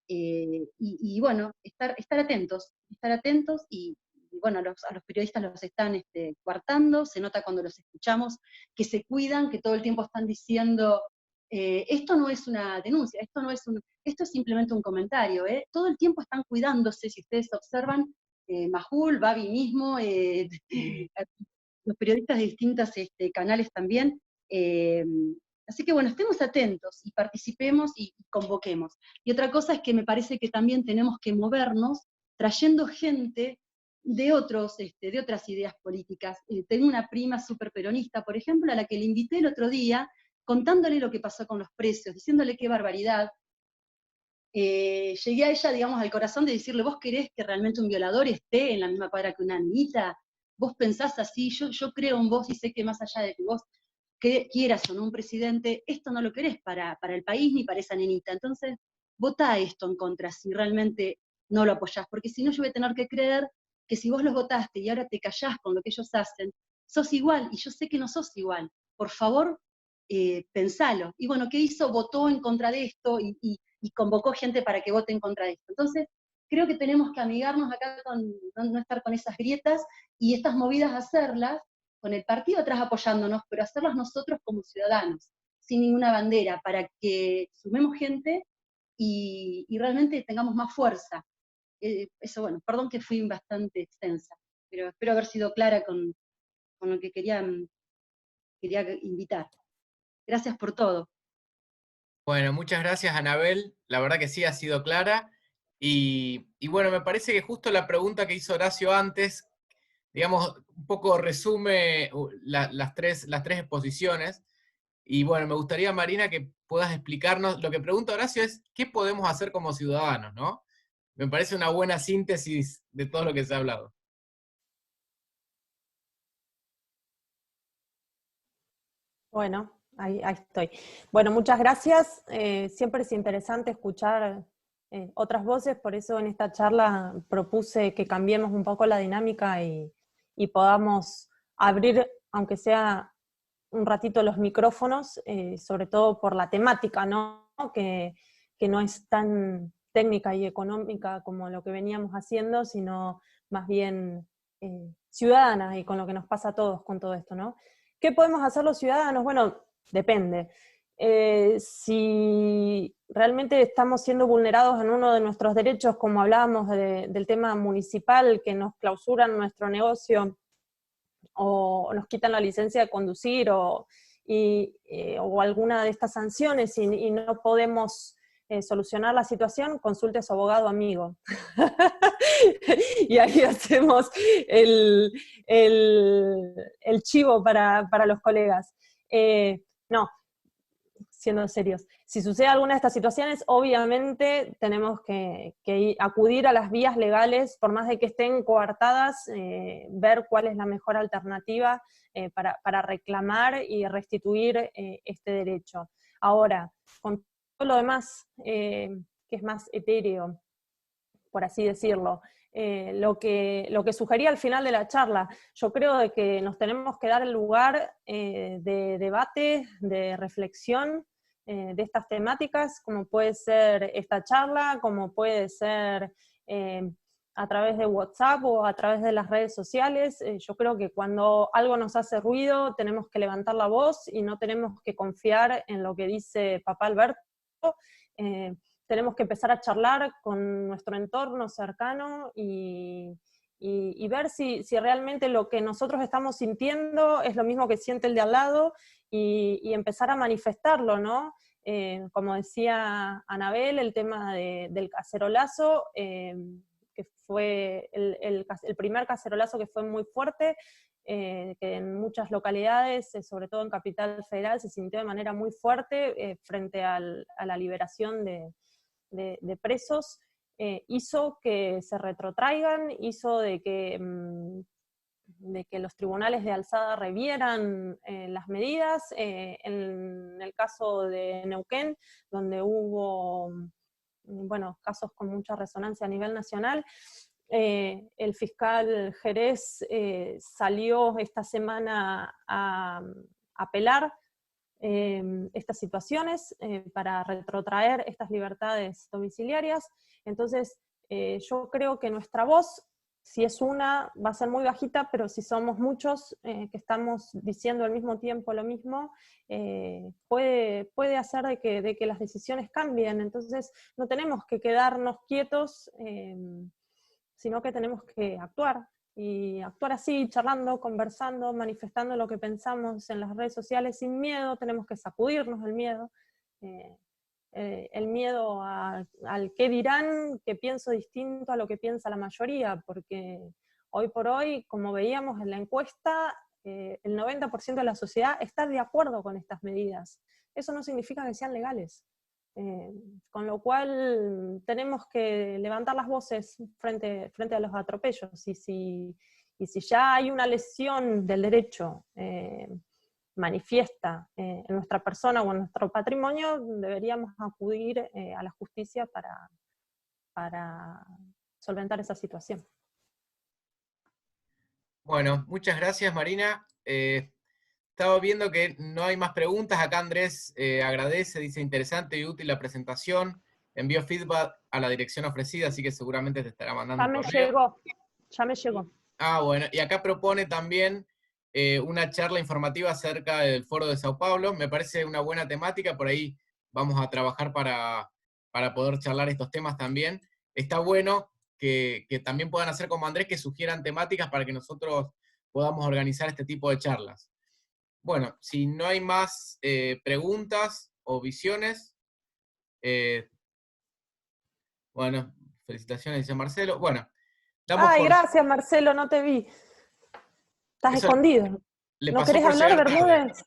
y bueno, estar atentos, y bueno, a los periodistas los están coartando, se nota cuando los escuchamos, que se cuidan, que todo el tiempo están diciendo, esto no es una denuncia, esto es simplemente un comentario, todo el tiempo están cuidándose, si ustedes observan, Majul, Babi mismo, los periodistas de distintos canales también, así que bueno, estemos atentos y participemos y convoquemos. Y otra cosa es que me parece que también tenemos que movernos trayendo gente de otras ideas políticas. Tengo una prima súper peronista, por ejemplo, a la que le invité el otro día, contándole lo que pasó con los precios, diciéndole qué barbaridad. Llegué a ella, digamos, al corazón de decirle, ¿vos querés que realmente un violador esté en la misma cuadra que una niñita? ¿Vos pensás así? Yo creo en vos y sé que más allá de que vos quieras o no un presidente, esto no lo querés para el país ni para esa nenita. Entonces, votá esto en contra si realmente no lo apoyás, porque si no yo voy a tener que creer que si vos los votaste y ahora te callás con lo que ellos hacen, sos igual, y yo sé que no sos igual, por favor, pensalo. Y bueno, ¿qué hizo? Votó en contra de esto y convocó gente para que vote en contra de esto. Entonces, creo que tenemos que amigarnos acá, no estar con esas grietas, y estas movidas hacerlas con el partido atrás apoyándonos, pero hacerlas nosotros como ciudadanos, sin ninguna bandera, para que sumemos gente y realmente tengamos más fuerza. Eso, bueno, perdón que fui bastante extensa, pero espero haber sido clara con lo que quería invitar. Gracias por todo. Bueno, muchas gracias, Anabel. La verdad que sí, ha sido clara. Y bueno, me parece que justo la pregunta que hizo Horacio antes, digamos, un poco resume las tres exposiciones. Y bueno, me gustaría, Marina, que puedas explicarnos, lo que pregunta Horacio es, ¿qué podemos hacer como ciudadanos, no? Me parece una buena síntesis de todo lo que se ha hablado. Bueno, ahí estoy. Bueno, muchas gracias. Siempre es interesante escuchar otras voces, por eso en esta charla propuse que cambiemos un poco la dinámica y podamos abrir, aunque sea un ratito, los micrófonos, sobre todo por la temática, ¿no? Que no es tan técnica y económica como lo que veníamos haciendo, sino más bien ciudadana, y con lo que nos pasa a todos con todo esto, ¿no? ¿Qué podemos hacer los ciudadanos? Bueno, depende. Si realmente estamos siendo vulnerados en uno de nuestros derechos, como hablábamos del tema municipal, que nos clausuran nuestro negocio, o nos quitan la licencia de conducir, o alguna de estas sanciones, y no podemos solucionar la situación, consulte a su abogado amigo. Y ahí hacemos el chivo para los colegas. No, siendo serios, si sucede alguna de estas situaciones, obviamente tenemos que acudir a las vías legales, por más de que estén coartadas, ver cuál es la mejor alternativa para reclamar y restituir este derecho. Ahora, con todo lo demás, que es más etéreo, por así decirlo, lo que sugería al final de la charla, yo creo de que nos tenemos que dar el lugar de debate, de reflexión de estas temáticas, como puede ser esta charla, como puede ser a través de WhatsApp o a través de las redes sociales. Yo creo que cuando algo nos hace ruido tenemos que levantar la voz y no tenemos que confiar en lo que dice papá Alberto. Tenemos que empezar a charlar con nuestro entorno cercano y ver si realmente lo que nosotros estamos sintiendo es lo mismo que siente el de al lado, y empezar a manifestarlo, ¿no? Como decía Anabel, el tema del cacerolazo, que fue el primer cacerolazo que fue muy fuerte, que en muchas localidades, sobre todo en Capital Federal, se sintió de manera muy fuerte frente a la liberación de presos, hizo que se retrotraigan, hizo de que los tribunales de alzada revieran las medidas. En el caso de Neuquén, donde hubo casos con mucha resonancia a nivel nacional, el fiscal Jerez salió esta semana a apelar estas situaciones para retrotraer estas libertades domiciliarias. Entonces, yo creo que nuestra voz, si es una, va a ser muy bajita, pero si somos muchos que estamos diciendo al mismo tiempo lo mismo, puede hacer de que las decisiones cambien. Entonces, no tenemos que quedarnos quietos, sino que tenemos que actuar. Y actuar así, charlando, conversando, manifestando lo que pensamos en las redes sociales sin miedo. Tenemos que sacudirnos el miedo al qué dirán, que pienso distinto a lo que piensa la mayoría, porque hoy por hoy, como veíamos en la encuesta, el 90% de la sociedad está de acuerdo con estas medidas. Eso no significa que sean legales. Con lo cual tenemos que levantar las voces frente a los atropellos, y si ya hay una lesión del derecho manifiesta en nuestra persona o en nuestro patrimonio, deberíamos acudir a la justicia para solventar esa situación. Bueno, muchas gracias, Marina. estaba viendo que no hay más preguntas. Acá Andrés agradece, dice interesante y útil la presentación. Envió feedback a la dirección ofrecida, así que seguramente te estará mandando Ya un me correo. llegó, ya me llegó. Ah, bueno, y acá propone también una charla informativa acerca del Foro de Sao Paulo. Me parece una buena temática, por ahí vamos a trabajar para poder charlar estos temas también. Está bueno que también puedan hacer como Andrés, que sugieran temáticas para que nosotros podamos organizar este tipo de charlas. Bueno, si no hay más preguntas o visiones, bueno, felicitaciones, dice Marcelo. Bueno, damos Ay, por... gracias Marcelo, no te vi. Estás Eso escondido. le ¿No pasó querés por hablar, llegar tarde. Bermúdez?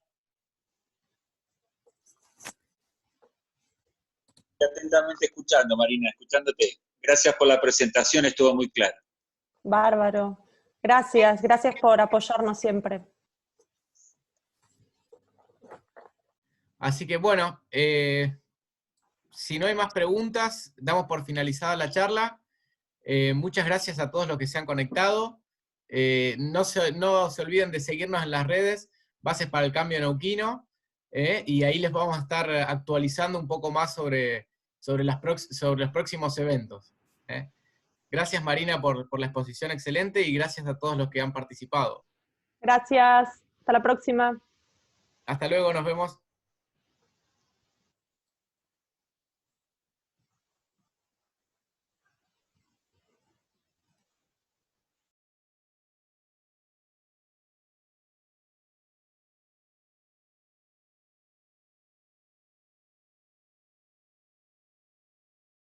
Atentamente escuchando, Marina, escuchándote. Gracias por la presentación, estuvo muy claro. Bárbaro. Gracias, gracias por apoyarnos siempre. Así que bueno, si no hay más preguntas, damos por finalizada la charla. Muchas gracias a todos los que se han conectado. No se olviden de seguirnos en las redes, Bases para el Cambio Neuquino, y ahí les vamos a estar actualizando un poco más sobre los próximos eventos. Gracias Marina por la exposición excelente y gracias a todos los que han participado. Gracias, hasta la próxima. Hasta luego, nos vemos.